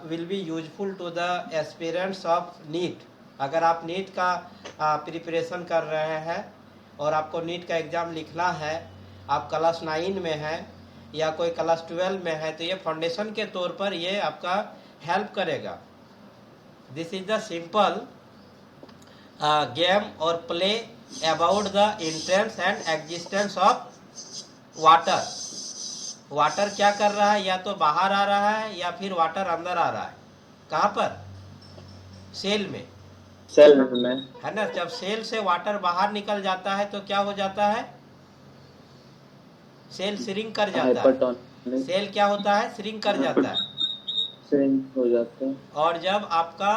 will be useful to the aspirants of NEET. अगर आप नीट का प्रिपरेशन कर रहे हैं और आपको नीट का एग्ज़ाम लिखना है, आप क्लास 9 में हैं या कोई क्लास 12 में है, तो ये फाउंडेशन के तौर पर ये आपका हेल्प करेगा। This is the simple game और play about the entrance and existence of water. Water क्या कर रहा है? या तो बाहर आ रहा है या फिर वाटर अंदर आ रहा है। कहाँ पर? सेल में, सेल में। है ना। जब सेल से वाटर बाहर निकल जाता है तो क्या हो जाता है? सेल श्रिंक कर जाता है। हाइपरटोनिक सेल क्या होता है? श्रिंक कर जाता है। श्रिंक हो जाता है। और जब आपका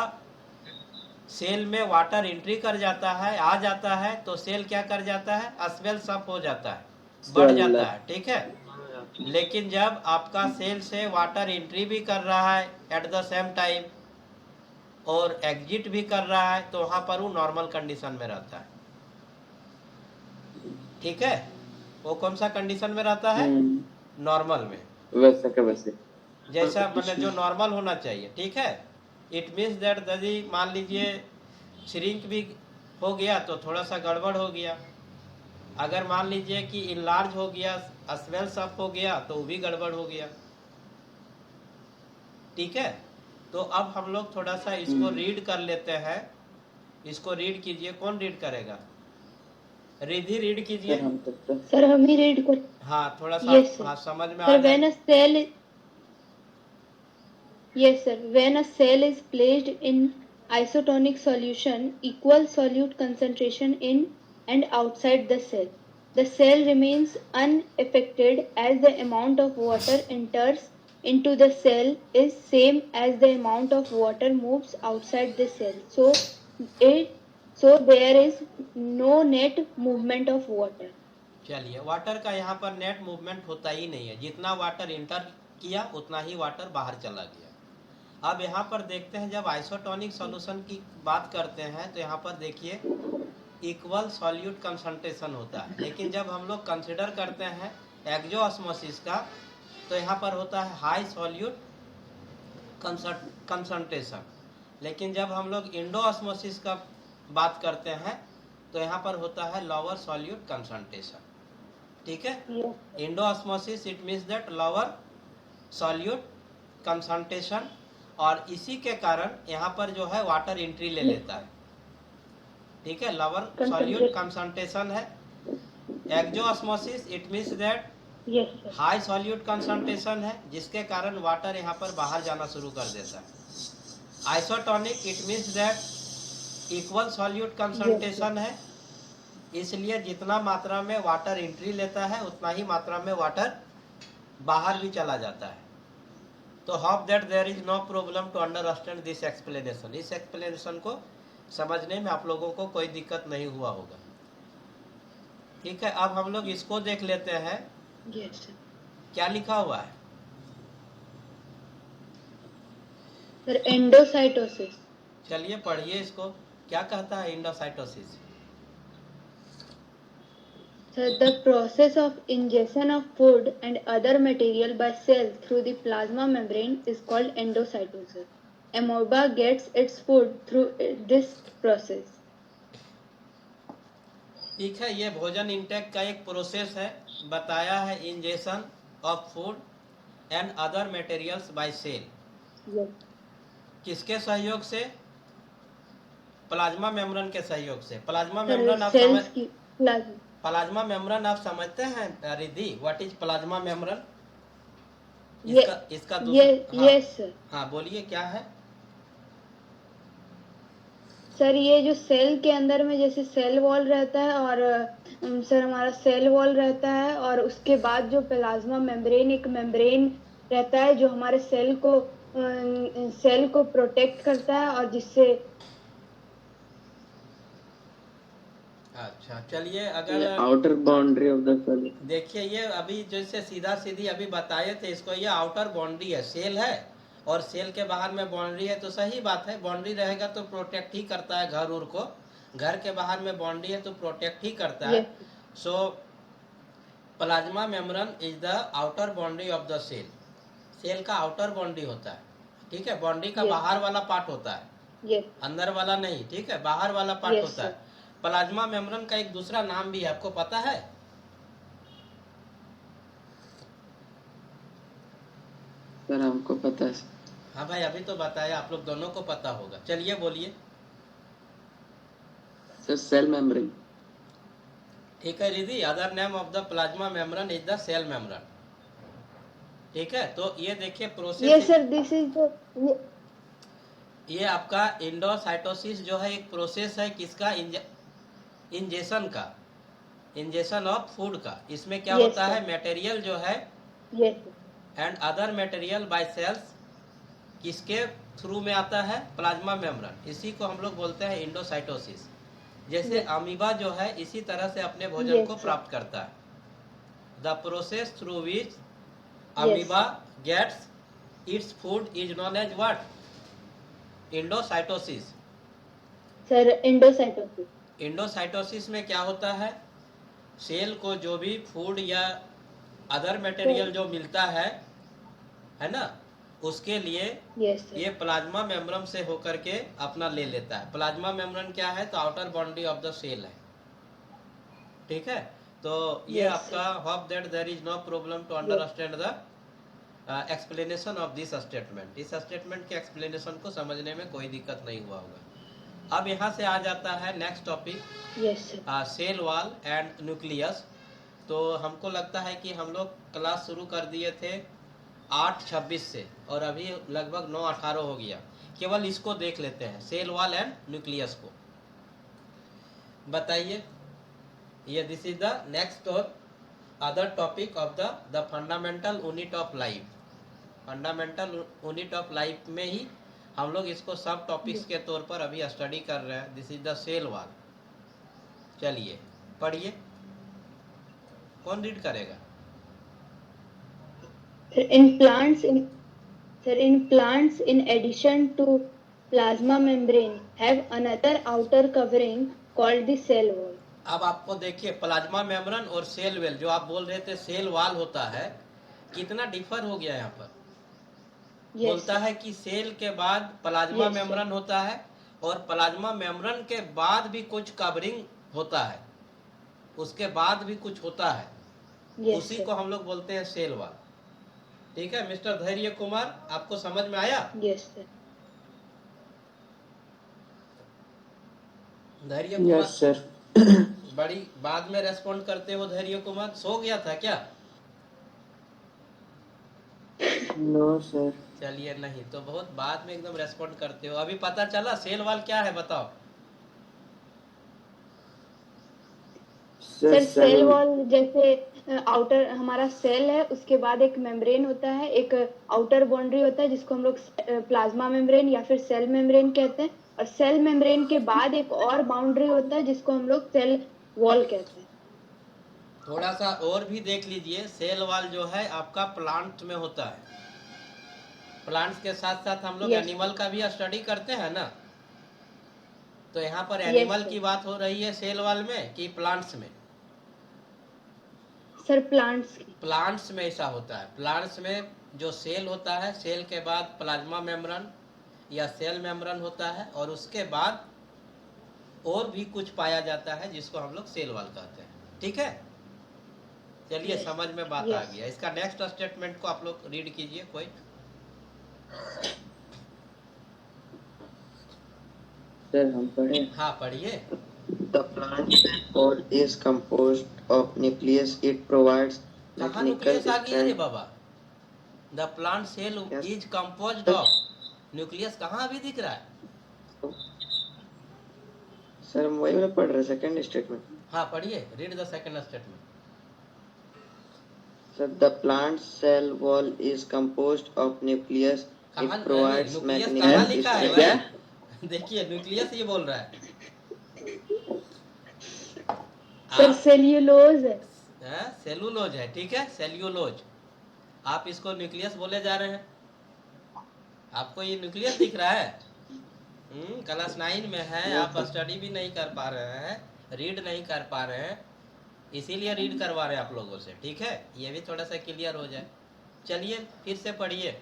सेल में वाटर एंट्री कर जाता है, आ जाता है, तो सेल क्या कर जाता है? स्वेल अप हो जाता है, बढ़ स्वेल जाता अप। है। ठीक है। लेकिन जब आपका सेल से वाटर एंट्री भी कर रहा है एट द सेम टाइम और एग्जिट भी कर रहा है, तो वहां पर वो नॉर्मल कंडीशन में रहता है। ठीक है। वो कौन सा कंडीशन में रहता है? नॉर्मल में। वैसे का वैसे। जैसा मतलब जो नॉर्मल होना चाहिए। ठीक है। इट मीन्स दैट यदि मान लीजिए श्रिंक भी हो गया तो थोड़ा सा गड़बड़ हो गया। अगर मान लीजिए कि इनलार्ज हो गया, स्वेल्स अप हो गया, तो वो भी गड़बड़ हो गया। ठीक है। तो अब हम लोग थोड़ा सा इसको रीड कर लेते हैं। इसको रीड कीजिए। कौन रीड करेगा? रिधि रीड कीजिए। सर हम करते हैं। सर हम ही रीड कर। हाँ, थोड़ा सा। Yes, sir. हाँ, समझ में आ Sir, जाए। when a cell yes, sir. When a cell is placed in isotonic solution, equal solute concentration in and outside the cell remains unaffected as the amount of water enters into the cell is same as the amount of water moves outside the cell. So there is no net movement of water. चलिए, water का यहाँ पर net movement होता ही नहीं है। जितना water enter किया उतना ही वाटर बाहर चला गया। अब यहाँ पर देखते हैं, जब आइसोटोनिक सॉल्यूशन की बात करते हैं तो यहाँ पर देखिए इक्वल सॉल्यूट कंसंट्रेशन होता है। लेकिन जब हम लोग कंसिडर करते हैं एक्सोऑस्मोसिस का, तो यहाँ पर होता है हाई सॉल्यूट कंसंट्रेशन। लेकिन जब हम लोग इंडोऑस्मोसिस का बात करते हैं तो यहाँ पर होता है लोअर सॉल्यूट कंसंट्रेशन। ठीक है। Endosmosis it means that lower solute concentration, और इसी के कारण यहाँ पर जो है वाटर एंट्री ले लेता है। ठीक है, लोअर सॉल्यूट कंसंट्रेशन है। Exosmosis it means that Yes, sir. High solute concentration है, जिसके कारण वाटर यहाँ पर बाहर जाना शुरू कर देता है। Isotonic it means that equal solute concentration है, इसलिए जितना मात्रा में वाटर एंट्री लेता है उतना ही मात्रा में वाटर बाहर भी चला जाता है। तो hope that there is no problem to understand this explanation. इस एक्सप्लेनेशन को समझने में आप लोगों को कोई दिक्कत नहीं हुआ होगा। ठीक है। अब हम लोग इसको देख लेते हैं, Yes, sir. क्या लिखा हुआ है। Sir, endocytosis. चलिए पढ़िए इसको, क्या कहता है endocytosis. Sir, the process of ingestion of food and other material by cells through the plasma membrane is called endocytosis. Amoeba gets its food through this process. ठीक है, ये भोजन इंटेक का एक प्रोसेस है। बताया है ingestion of food and other materials by cell. Yes. किसके सहयोग से? प्लाज्मा मेम्ब्रेन के सहयोग से। प्लाज्मा सर मेम्ब्रेन आप सेल्स की प्लाज्मा प्लाज्मा मेम्ब्रेन आप समझते हैं Riddhi, what is plasma membrane? ये इसका ये दूसरा, हाँ यस सर। हाँ बोलिए क्या है? सर ये जो सेल के अंदर में जैसे सेल वॉल रहता है और सर हमारा सेल वॉल रहता है और उसके बाद जो प्लाज्मा मेम्ब्रेन एक मेम्ब्रेन रहता है जो हमारे सेल को प्रोटेक्ट करता है और जिससे अच्छा चलिए, The अगर outer boundary of the cell. देखिए ये अभी जैसे सीधा सीधी अभी बताए थे इसको, ये आउटर बाउंड्री है, सेल है और सेल के बाहर में बाउंड्री है, तो सही बात है, बाउंड्री रहेगा तो प्रोटेक्ट ही करता है घर उर को, घर के बाहर में बाउंड्री है तो प्रोटेक्ट ही करता है। Yes so plasma membrane is the outer boundary of the cell, cell का आउटर बाउंड्री होता है, ठीक है, बाउंड्री का Yes. बाहर वाला पार्ट होता है, यस अंदर वाला नहीं, ठीक है, बाहर वाला पार्ट Yes, होता sir. है। प्लाज्मा मेम्ब्रेन का एक दूसरा नाम भी है, आपको पता है? सर हमको पता है। हाँ भाई अभी तो बताया, आप लोग दोनों को पता होगा, चलिए बोलिए। Sir cell membrane. ठीक है Riddhi, other name of the plasma membrane is the cell membrane, ठीक है। तो ये देखिए process, yes sir this is the ये आपका इंडोसाइटोसिस जो है एक प्रोसेस है किसका, इंजेशन का, इंजेशन ऑफ फूड का। इसमें क्या Yes, होता sir. है, मटेरियल जो है yes and other material by cells किसके थ्रू में आता है, प्लाज्मा मेम्ब्रेन, इसी को हम लोग बोलते हैं इंडोसाइटोसिस। जैसे Yes. अमीबा जो है इसी तरह से अपने भोजन Yes, को sir. प्राप्त करता है। The process through which amoeba gets its food is known as what, endocytosis. Sir endocytosis endocytosis में क्या होता है, सेल को जो भी फूड या अदर मटेरियल जो मिलता है ना, उसके लिए यस सर ये प्लाज्मा मेम्ब्रेन से होकर के अपना ले लेता है। प्लाज्मा मेम्ब्रेन क्या है, तो outer boundary of the cell है, ठीक है। तो ये Yes, आपका hope that there is no problem to understand the explanation of this statement. इस स्टेटमेंट के एक्सप्लेनेशन को समझने में कोई दिक्कत नहीं हुआ होगा। अब यहाँ से आ जाता है next topic, yes sir cell wall and nucleus. तो हमको लगता है कि हम लोग क्लास शुरू कर दिए थे 8:26 से और अभी लगभग 9:18 हो गया। केवल इसको देख लेते हैं, सेल वॉल एंड न्यूक्लियस को। बताइए, ये दिस इज द नेक्स्ट और other topic of the fundamental unit of life. Fundamental unit of life में ही हम लोग इसको सब टॉपिक्स के तौर पर अभी स्टडी कर रहे हैं। This is the cell wall. चलिए पढ़िए, कौन रीड करेगा? in plants in addition to plasma membrane have another outer covering called the cell wall. अब आपको देखिए, प्लाज्मा मेम्ब्रेन और सेल वेल, जो आप बोल रहे थे सेल वॉल होता है, कितना डिफर हो गया यहाँ पर। Yes, बोलता है कि सेल के बाद प्लाज्मा Yes, sir. मेम्ब्रेन होता है और प्लाज्मा मेम्ब्रेन के बाद भी कुछ कवरिंग होता है, उसके बाद भी कुछ होता है, yes, उसी sir. को हम लोग बोलते हैं सेल वॉल। ठीक है मिस्टर धैर्य कुमार, आपको समझ में आया? Yes, sir. धैर्य कुमार, यस सर। बड़ी बाद में रेस्पॉन्ड करते हो धैर्य कुमार, सो गया था क्या? No sir. चलिए, नहीं तो बहुत बाद में एकदम रेस्पॉन्ड करते हो। अभी पता चला सेल वॉल क्या है, बताओ। सर सेल वॉल जैसे आउटर हमारा सेल है, उसके बाद एक मेम्ब्रेन होता है, एक आउटर बाउंड्री होता है जिसको हम लोग प्लाज्मा मेम्ब्रेन या फिर सेल मेम्ब्रेन कहते हैं, और सेल मेम्ब्रेन के बाद एक और बाउंड्री होता है जिसको हम लोग सेल वॉल कहते हैं। थोड़ा सा और भी देख लीजिए, सेल वॉल जो है आपका प्लांट में होता है। प्लांट्स के साथ साथ हम लोग Yes. एनिमल का भी स्टडी करते हैं ना, तो यहाँ पर Yes, एनिमल sir. की बात हो रही है सेल वॉल में कि प्लांट्स में? सर प्लांट्स की। प्लांट्स में ऐसा होता है। प्लांट्स में जो सेल होता है, सेल के बाद प्लाज्मा मेम्ब्रेन या सेल मेम्ब्रेन होता है और उसके बाद और भी कुछ पाया जाता है जिसको हम लोग सेल वॉल कहते हैं। ठीक है, चलिए Yes. समझ में बात आ Yes. गया। इसका नेक्स्ट स्टेटमेंट को आप लोग रीड कीजिए कोई। सर हम पढ़े। हाँ पढ़िए। The plant cell wall is composed of nucleus. It provides कहाँ mechanical न्यूक्लियस आ गया रे strength. बाबा? The plant cell Yes. Is composed Sir, of nucleus, कहाँ अभी दिख रहा है? सर हम वही वाला पढ़ रहे सेकंड स्टेटमेंट. हाँ पढ़िए, read the second statement. Sir, the plant cell wall is composed of nucleus. कहाँ It provides न्यूक्लियस कहाँ mechanical लिखा है strength. भाई? देखिए न्यूक्लियस ये बोल रहा है। सर आप सेल्यूलोज है। सेलुलोज है, ठीक है, सेल्यूलोज। आप इसको न्यूक्लियस बोले जा रहे हैं। आपको ये न्यूक्लियस दिख रहा है? क्लास 9 में है, आप स्टडी भी नहीं कर पा रहे हैं, रीड नहीं कर पा रहे हैं, इसीलिए रीड करवा रहे हैं आप लोगों से, ठीक है? ये भी थोड़ा सा क्लियर हो जाए। चलिए फिर से पढ़िए।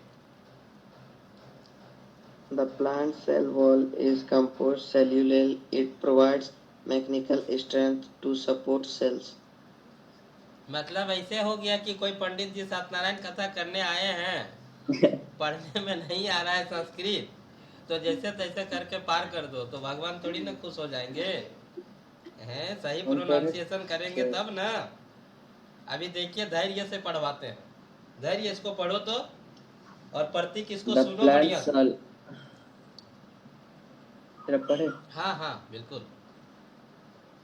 The plant cell wall is composed cellular. It provides mechanical strength to support cells. मतलब ऐसे हो गया कि कोई पंडित जी सत्यनारायण कथा करने आए हैं, पढ़ने में नहीं आ रहा है संस्कृत, तो जैसे तैसे करके पार कर दो, तो भगवान थोड़ी ना खुश हो जाएंगे हैं? सही प्रोनाउंसिएशन करेंगे तब ना। अभी देखिए धैर्य से पढ़वाते हैं, धैर्य इसको पढ़ो तो, और प्रतीक इसको The सुनो plant बढ़िया। cell. सर पढ़े। हाँ हाँ बिल्कुल।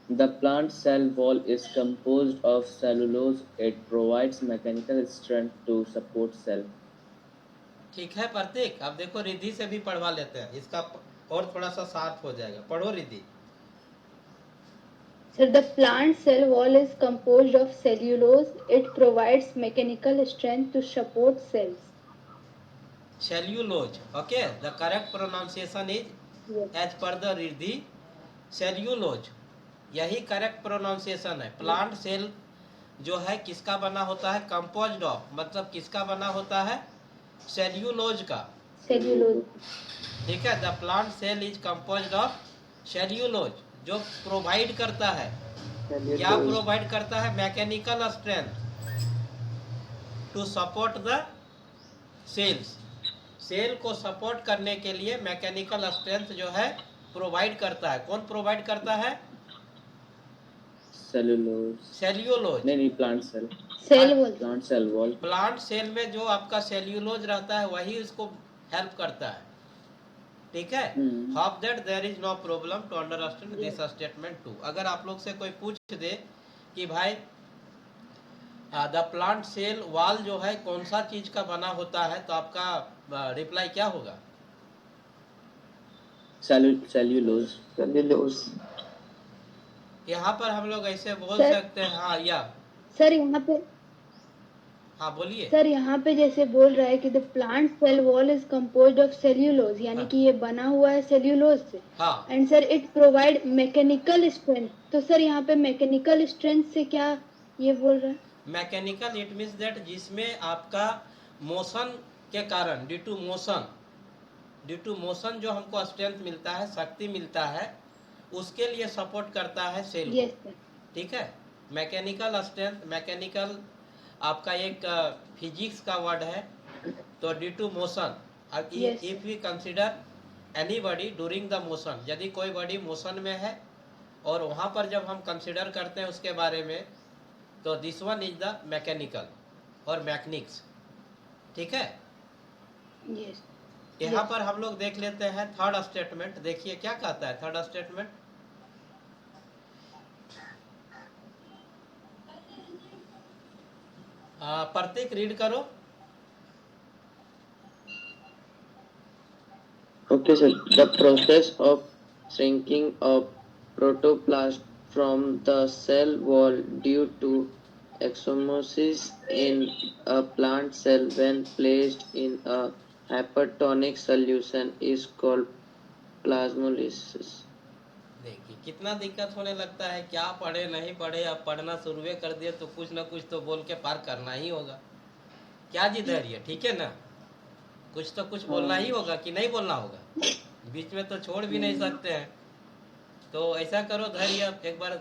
The plant cell wall is composed of cellulose. It provides mechanical strength to support cell. ठीक है प्रतीक, अब देखो रिद्धि से भी पढ़वा लेते हैं, इसका और थोड़ा सा शार्प हो जाएगा। पढ़ो Riddhi. Sir, the plant cell wall is composed of cellulose. It provides mechanical strength to support cells. Cellulose, okay, the correct pronunciation is Yes. As per the Riddhi cellulose, यही करेक्ट प्रोनाउंसिएशन है। प्लांट सेल जो है किसका बना होता है? Composed of, मतलब किसका बना होता है? सेल्यूलोज का, Cellulose. ठीक है। The plant cell is composed of cellulose, जो प्रोवाइड करता है, क्या Cellulose. प्रोवाइड करता है? Mechanical strength to support the cells, cell को सपोर्ट करने के लिए मैकेनिकल स्ट्रेंथ जो है प्रोवाइड करता है। कौन प्रोवाइड करता है? Cellulose. सेल्यूलोज। नहीं plant cell. Cell wall. Plant cell wall. Plant cell में जो आपका सेल्यूलोज रहता है वही उसको हेल्प करता है, ठीक है। Hope that there is no problem to understand this statement too. अगर आप लोग से कोई पूछ दे कि भाई द प्लांट सेल वॉल जो है कौन सा चीज का बना होता है, तो आपका रिप्लाई क्या होगा? सेल्यूलोज। Cellulose. यहाँ पर हम लोग ऐसे बोल सर- सकते हैं, हाँ या सर यहाँ पे हाँ बोलिए। सर यहाँ पे जैसे बोल रहा है कि the plant cell wall is composed of cellulose, यानी हाँ। कि ये बना हुआ है सेल्यूलोज से। हाँ and sir it provide mechanical strength, तो सर यहाँ पे मैकेनिकल स्ट्रेंथ से क्या ये बोल रहा है? मैकेनिकल इट मीन्स दैट जिसमें आपका मोशन के कारण, ड्यू टू मोशन जो हमको स्ट्रेंथ मिलता है, शक्ति मिलता है, उसके लिए सपोर्ट करता है सेल यस को, सर। ठीक है। मैकेनिकल स्ट्रेंथ, मैकेनिकल आपका एक फिजिक्स का वर्ड है, तो ड्यू टू मोशन। अब Yes. If we consider any body during the motion, यदि कोई बॉडी मोशन में है और वहाँ पर जब हम कंसिडर करते हैं उसके बारे में, तो this one is the mechanical और मैकेनिक्स, ठीक है। यस। यहाँ Yes. पर हम लोग देख लेते हैं थर्ड स्टेटमेंट। देखिए क्या कहता है थर्ड स्टेटमेंट। प्रतीक रीड करो। Okay, sir. The process of shrinking of protoplast from the cell wall due to exomosis in a plant cell when placed in a hypertonic solution is called plasmolysis. देखिए कितना दिक्कत होने लगता है, क्या पढ़े नहीं पढ़े, अब पढ़ना शुरू कर दिए तो कुछ ना कुछ तो बोल के पार करना ही होगा। क्या जी धैर्य, ठीक है ना? कुछ तो कुछ बोलना ही होगा कि नहीं बोलना होगा, बीच में तो छोड़ भी नहीं सकते हैं। तो ऐसा करो धैर्य, एक बार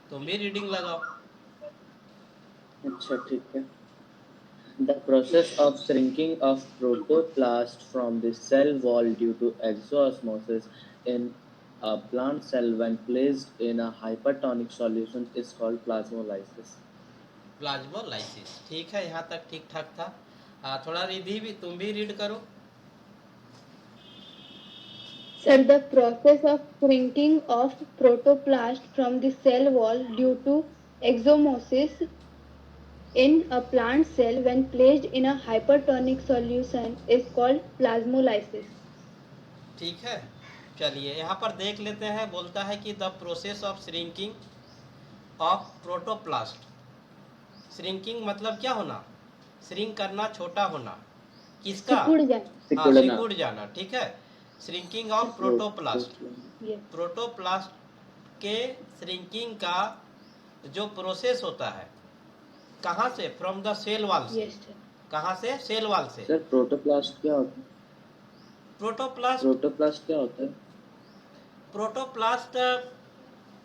तुम भी रीडिंग लगाओ। अच्छा ठीक है। The process of shrinking of protoplast from the cell wall due to exosmosis in a plant cell when placed in a hypertonic solution is called plasmolysis. Plasmolysis. ठीक है, यहाँ तक ठीक ठाक था। थोड़ा रिधि भी तुम भी रीड करो। Sir, the process of shrinking of protoplast from the cell wall due to exomosis in a plant cell when placed in a hypertonic solution is called plasmolysis. ठीक है, चलिए यहाँ पर देख लेते हैं। बोलता है कि the process of shrinking of protoplast. Shrinking मतलब क्या होना? श्रिंक करना, छोटा होना। किसका? सिकुड़ जाना। हाँ, सिकुड़ना। सिकुड़ जाना। ठीक है, shrinking of protoplast. Yes. Protoplast के श्रिंकिंग का जो प्रोसेस होता है, कहाँ से? फ्रॉम द सेल वॉल से। Yes, sir. कहाँ से? सेल वॉल से। सर प्रोटोप्लास्ट क्या होता है? प्रोटोप्लास्ट क्या होता है? प्रोटोप्लास्ट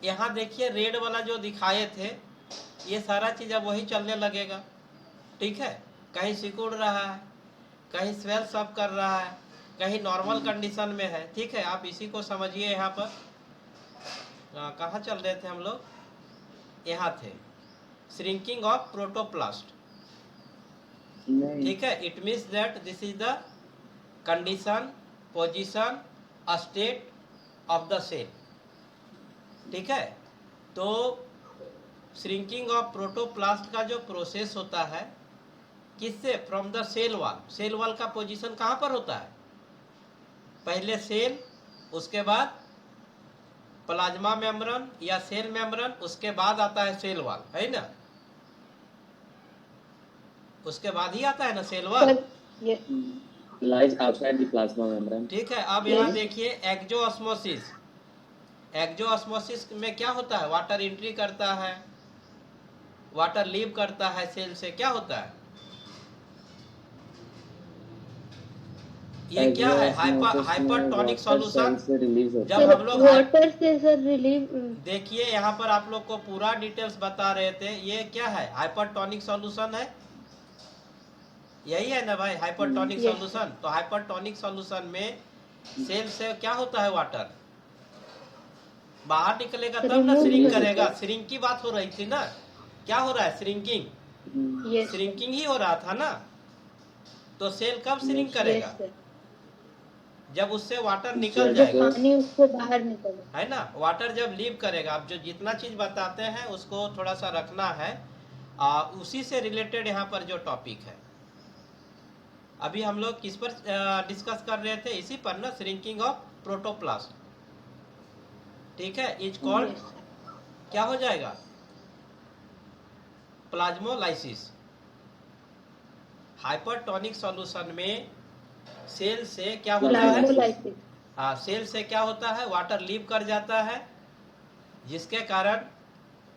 यहाँ देखिए, रेड वाला जो दिखाए थे, ये सारा चीज़ अब वही चलने लगेगा। ठीक है, कहीं सिकुड़ रहा है, कहीं स्वेल सब कर रहा है, कहीं नॉर्मल कंडीशन में है। ठीक है, आप इसी को समझिए। यहाँ पर कहाँ चल रहे थे हम लोग? यहाँ थे, श्रिंकिंग ऑफ प्रोटोप्लास्ट। ठीक है, it means that this is the condition, position, state of the cell. ठीक है, तो श्रिंकिंग ऑफ प्रोटोप्लास्ट का जो प्रोसेस होता है, किससे? From the cell wall. Cell wall का पोजीशन कहाँ पर होता है? पहले सेल, उसके बाद प्लाज्मा मेम्ब्रेन या सेल मेम्ब्रेन, उसके बाद आता है सेल वॉल, है ना? उसके बाद ही आता है ना cell wall. Sir, yes. Lies outside the plasma membrane. ठीक है, अब यहाँ देखिए एक्जोऑस्मोसिस। एक्जोऑस्मोसिस में क्या होता है? वाटर एंट्री करता है, वाटर लीव करता है सेल से। क्या होता है ये? क्या है? Hypertonic solution. जब Sir, हम लोग water से sir relieve. देखिए, यहाँ पर आप लोग को पूरा डिटेल्स बता रहे थे। ये क्या है? हाइपरटोनिक सॉल्यूशन है, यही है ना भाई, हाइपरटोनिक Yes. सॉल्यूशन। तो हाइपरटोनिक सॉल्यूशन में सेल से क्या होता है? वाटर बाहर निकलेगा तब ना श्रिंक करेगा। श्रिंक की बात हो रही थी ना। क्या हो रहा है? श्रिंकिंग। Yes. श्रिंकिंग ही हो रहा था ना। तो सेल कब श्रिंक करेगा? Yes, sir. जब उससे वाटर निकल जाएगा, पानी उससे बाहर निकलेगा, है ना? वाटर जब लीव करेगा। आप जो जितना चीज बताते हैं उसको थोड़ा सा रखना है। उसी से रिलेटेड यहाँ पर जो टॉपिक है, अभी हम लोग किस पर डिस्कस कर रहे थे? इसी पर ना, श्रिंकिंग ऑफ प्रोटोप्लास्ट। ठीक है, इज कॉल्ड Yes, sir. क्या हो जाएगा? प्लाज्मोलाइसिस। हाइपरटोनिक सॉल्यूशन में सेल से क्या होता है? Plasmolysis. हाँ, सेल से क्या होता है? वाटर लीव कर जाता है, जिसके कारण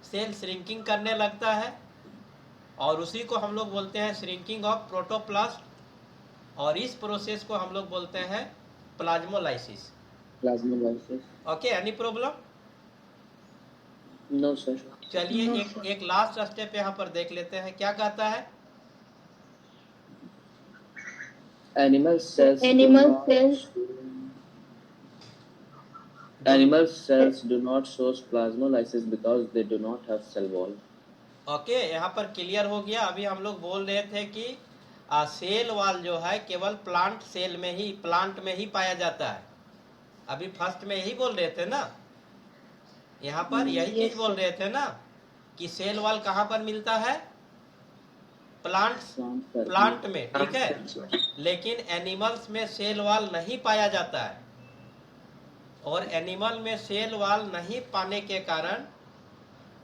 सेल श्रिंकिंग करने लगता है, और उसी को हम लोग बोलते हैं श्रिंकिंग ऑफ प्रोटोप्लास्ट। और इस प्रोसेस को हम लोग बोलते हैं plasmolysis. Okay, any problem? No sir. चलिए, No, एक sir. एक लास्ट स्टेप यहाँ पर देख लेते हैं। क्या कहता है? Animal cells. Animal cells. Animal cells do not show plasmolysis because they do not have cell wall. Okay, यहाँ पर क्लियर हो गया। अभी हम लोग बोल रहे थे कि सेल वॉल जो है केवल प्लांट सेल में ही, प्लांट में ही पाया जाता है। अभी फर्स्ट में यही बोल रहे थे ना, यहाँ पर यही Yes, चीज बोल sir. रहे थे ना कि सेल वॉल कहाँ पर मिलता है? प्लांट में। ठीक है, लेकिन एनिमल्स में सेल वॉल नहीं पाया जाता है, और एनिमल में सेल वॉल नहीं पाने के कारण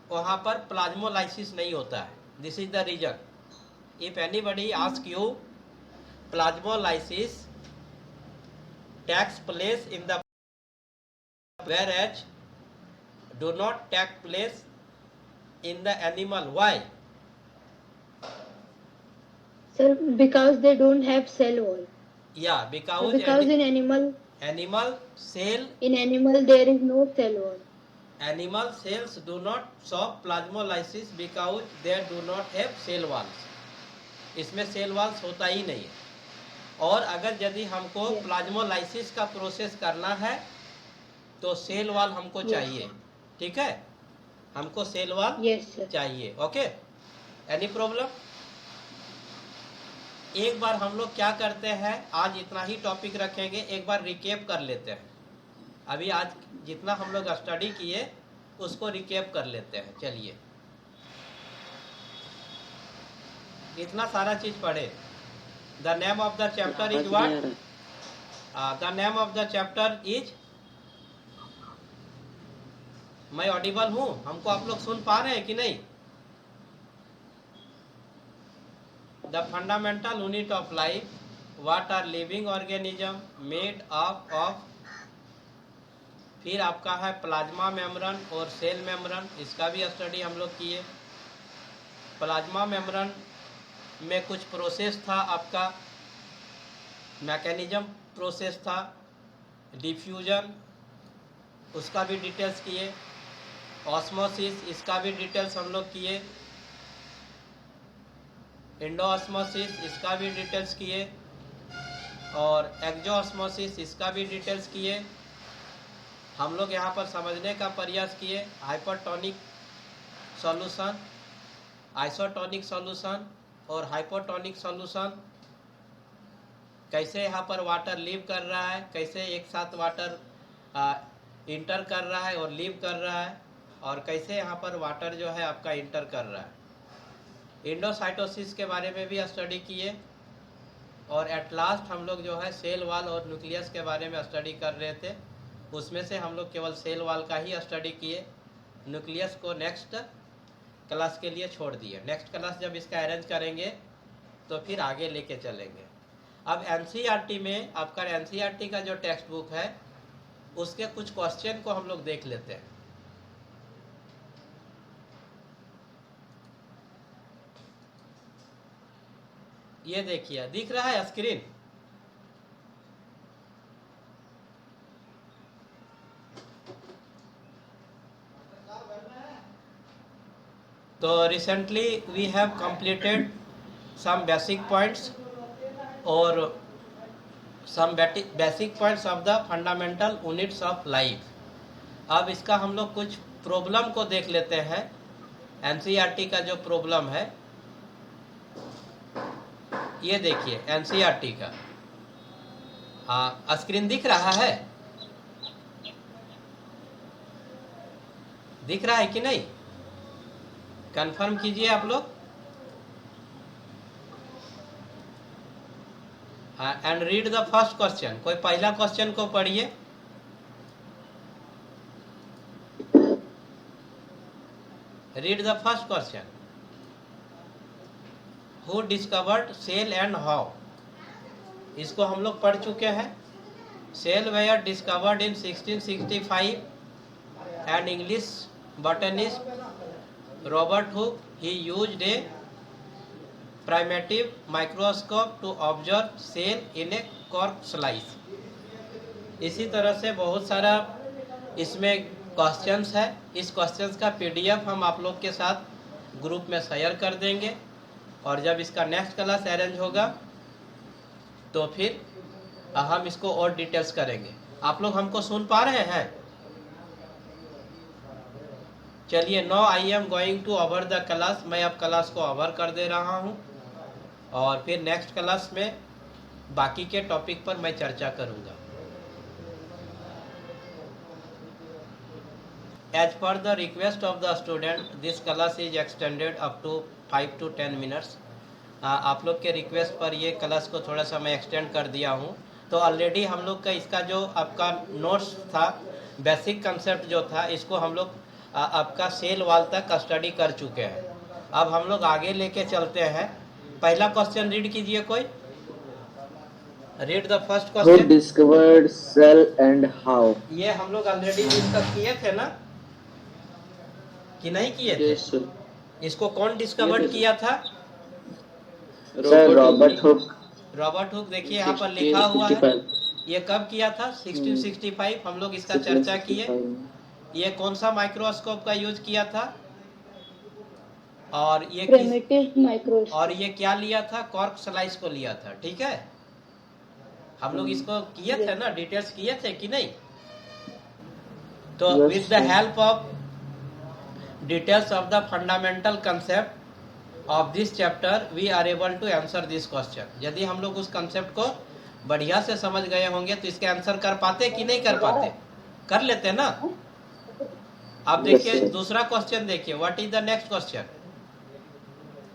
वहाँ पर प्लाज्मोलाइसिस नहीं होता है। This is the reason. If anybody ask you, plasmolysis takes place in the whereas do not take place in the animal. Why? Sir, because they don't have cell wall. Yeah, So because in animal cell, in animal there is no cell wall. animal cells do not show plasmolysis because they do not have cell walls. इसमें cell walls होता ही नहीं है। और अगर यदि हमको Yes. Plasmolysis का process करना है तो सेल वॉल हमको चाहिए, ठीक है, हमको सेल वॉल Yes, sir. चाहिए। Okay, any problem? एक बार हम लोग क्या करते हैं, आज इतना ही टॉपिक रखेंगे, एक बार रिकेप कर लेते हैं। अभी आज जितना हम लोग स्टडी किए उसको रिकेप कर लेते हैं। चलिए, इतना सारा चीज पढ़े। The name of the chapter is what? The name of the chapter is, मैं ऑडिबल हूं? हमको आप लोग सुन पा रहे हैं कि नहीं? The fundamental unit of life, what are living organism made of. फिर आपका है प्लाज्मा मेम्ब्रेन और सेल मेम्ब्रेन, इसका भी स्टडी हम लोग किए। प्लाज्मा मेम्ब्रेन में कुछ प्रोसेस था, आपका मैकेनिज्म प्रोसेस था, डिफ्यूजन उसका भी डिटेल्स किए, ऑस्मोसिस इसका भी डिटेल्स हम लोग किए, इंडोऑस्मोसिस इसका भी डिटेल्स किए, और एक्सोऑस्मोसिस इसका भी डिटेल्स किए। हम लोग यहाँ पर समझने का प्रयास किए हाइपरटोनिक सॉल्यूशन, आइसोटोनिक सॉल्यूशन और हाइपोटोनिक सॉल्यूशन, कैसे यहाँ पर वाटर लीव कर रहा है, कैसे एक साथ वाटर इंटर कर रहा है और लीव कर रहा है, और कैसे यहाँ पर वाटर जो है आपका इंटर कर रहा है। इंडोसाइटोसिस के बारे में भी स्टडी किए, और एट लास्ट हम लोग जो है सेल वॉल और न्यूक्लियस के बारे में स्टडी कर रहे थे। उसमें से हम लोग केवल सेल वॉल का ही स्टडी किए, न्यूक्लियस को नेक्स्ट क्लास के लिए छोड़ दिए। नेक्स्ट क्लास जब इसका अरेंज करेंगे तो फिर आगे लेके चलेंगे। अब एनसीईआरटी में आपका एनसीईआरटी का जो टेक्स्ट बुक है उसके कुछ क्वेश्चन को हम लोग देख लेते हैं। ये देखिए, दिख रहा है स्क्रीन? तो recently we have completed some basic points और some basic points of the fundamental units of life. अब इसका हम लोग कुछ प्रॉब्लम को देख लेते हैं। एनसीईआरटी का जो प्रॉब्लम है ये देखिए, एनसीईआरटी का स्क्रीन दिख रहा है? दिख रहा है कि नहीं? कंफर्म कीजिए आप लोग। And read the first question. कोई पहला क्वेश्चन को पढ़िए। Read the first question. Who discovered cell and how? इसको हम लोग पढ़ चुके हैं। Cell were discovered in 1665 and English botanist Robert Hooke, he used a primitive microscope to observe cell in a cork slice। इसी तरह से बहुत सारा इसमें क्वेश्चंस है। इस क्वेश्चंस का पीडीएफ हम आप लोग के साथ ग्रुप में शेयर कर देंगे, और जब इसका नेक्स्ट क्लास अरेंज होगा तो फिर हम इसको और डिटेल्स करेंगे। आप लोग हमको सुन पा रहे हैं? चलिए, no I am going to over the class. मैं अब क्लास को ओवर कर दे रहा हूँ, और फिर नेक्स्ट क्लास में बाकी के टॉपिक पर मैं चर्चा करूँगा। As per the request of the student, this class is extended up to 5 to 10 minutes. आप लोग के रिक्वेस्ट पर ये क्लास को थोड़ा सा मैं एक्सटेंड कर दिया हूँ। तो ऑलरेडी हम लोग का इसका जो आपका नोट्स था, बेसिक कंसेप्ट जो था, इसको हम लोग आपका सेल वॉल तक स्टडी कर चुके हैं। अब हम लोग आगे लेके चलते हैं। पहला क्वेश्चन रीड कीजिए कोई। Read the first Who question. discovered cell and how? ये हम लोग ऑलरेडी डिस्कस किए थे ना, कि नहीं किए थे? Yes, sir. इसको कौन डिस्कवर्ड किया था? Sir, Robert Hooke. Robert Hooke. देखिए यहाँ पर लिखा हुआ है। 1665. ये कब किया था? 1665। हम लोग इसका चर्चा किए। ये कौन सा माइक्रोस्कोप का यूज किया था, और ये Primitive microscope. और ये क्या लिया था? कॉर्क स्लाइस को लिया था। ठीक है, हम लोग इसको किए थे ना, डिटेल्स किए थे कि नहीं? तो Yes, with the sir. Help of details of the fundamental concept of this chapter we are able to answer this question. यदि हम लोग उस कंसेप्ट को बढ़िया से समझ गए होंगे तो इसके आंसर कर पाते कि नहीं कर पाते? कर लेते ना। अब Yes, देखिए sir. दूसरा क्वेश्चन देखिए, what is the next question?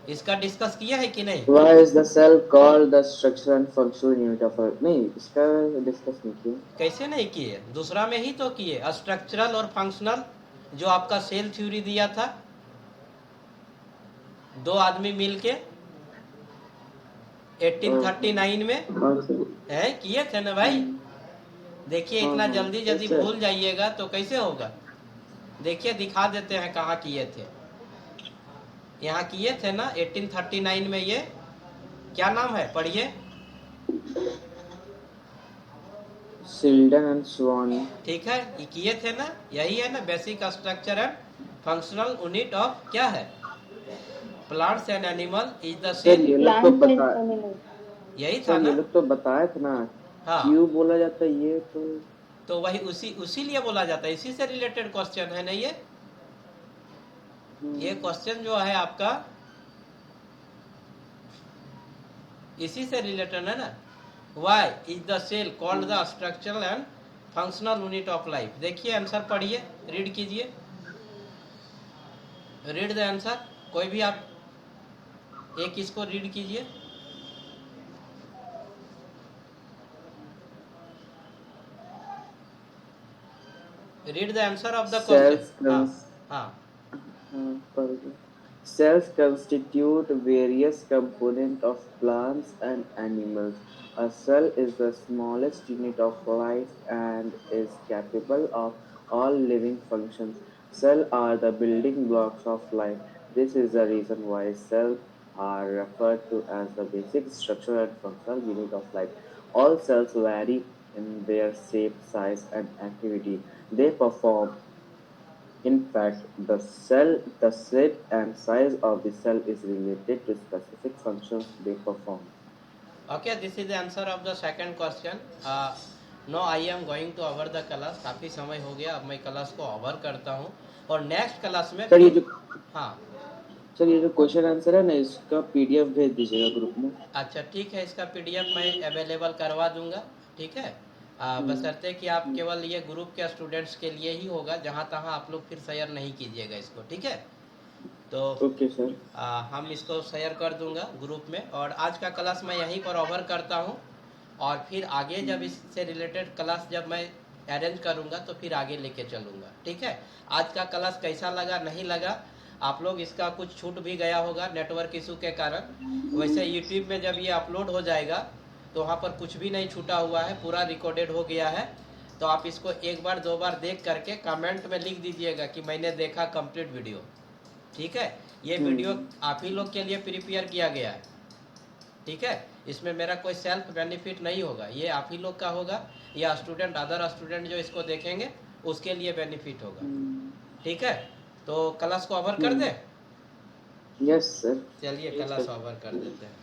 इसका डिस्कस किया है कि नहीं? Why is the cell called the structure and functional unit of a? नहीं, इसका डिस्कस नहीं किया। कैसे नहीं किए? दूसरा में ही तो किए, स्ट्रक्चरल और फंक्शनल, जो आपका सेल थ्योरी दिया था, दो आदमी मिलके 1839 में हाँ सर। है, किए थे ना भाई। देखिए इतना हाँ, जल्दी जल्दी yes, sir. भूल जाइएगा तो कैसे होगा? देखिए दिखा देते हैं कहाँ किए थे। यहाँ किए थे ना 1839 में। ये क्या नाम है, पढ़िए। Sheldon and Swan। ठीक है, ये किए थे ना, यही है ना basic structure and functional unit of क्या है, plants and animal is the sir same. ये लोग तो Plants and बता animals. यही था सर ये ना। लोग तो बताए थे ना, हाँ। क्यों बोला जाता है ये तो वही उसी लिए बोला जाता है, इसी से रिलेटेड क्वेश्चन है ना ये क्वेश्चन जो है आपका इसी से रिलेटेड है ना। Why is the cell called the structural and functional unit of life. देखिए आंसर पढ़िए, रीड कीजिए, रीड द आंसर। कोई भी आप एक इसको रीड कीजिए। Read the answer of the question. हाँ Cells constitute various components of plants and animals. A cell is the smallest unit of life and is capable of all living functions. Cells are the building blocks of life. This is the reason why cells are referred to as the basic structure and functional unit of life. All cells vary in their shape, size, and activity they perform. In fact, the shape and size of the cell is related to specific functions they perform. Okay, this is the answer of the second question. Now I am going to over the class. काफ़ी समय हो गया, अब मैं class को over करता हूँ और नेक्स्ट क्लास में सर ये जो हाँ सर ये जो क्वेश्चन आंसर है ना, इसका पीडीएफ भेज दीजिएगा ग्रुप में। अच्छा ठीक है, इसका पीडीएफ मैं अवेलेबल करवा दूंगा। ठीक है, बशर्ते कि आप केवल ये ग्रुप के स्टूडेंट्स के लिए ही होगा, जहाँ तहाँ आप लोग फिर शेयर नहीं कीजिएगा इसको। ठीक है, तो ओके सर। हम इसको शेयर कर दूंगा ग्रुप में। और आज का क्लास मैं यहीं पर ओवर करता हूँ और फिर आगे जब इससे रिलेटेड क्लास जब मैं अरेंज करूँगा तो फिर आगे लेके चलूँगा। ठीक है, आज का क्लास कैसा लगा नहीं लगा, आप लोग इसका कुछ छूट भी गया होगा नेटवर्क इशू के कारण। वैसे यूट्यूब में जब ये अपलोड हो जाएगा तो वहाँ पर कुछ भी नहीं छूटा हुआ है, पूरा रिकॉर्डेड हो गया है। तो आप इसको एक बार दो बार देख करके कमेंट में लिख दीजिएगा कि मैंने देखा कंप्लीट वीडियो। ठीक है, ये वीडियो आप ही लोग के लिए प्रिपेयर किया गया है। ठीक है, इसमें मेरा कोई सेल्फ बेनिफिट नहीं होगा, ये आप ही लोग का होगा या स्टूडेंट अदर स्टूडेंट जो इसको देखेंगे उसके लिए बेनिफिट होगा। ठीक है, तो क्लास को ओवर कर दे। Yes sir. चलिए क्लास ओवर कर देते हैं।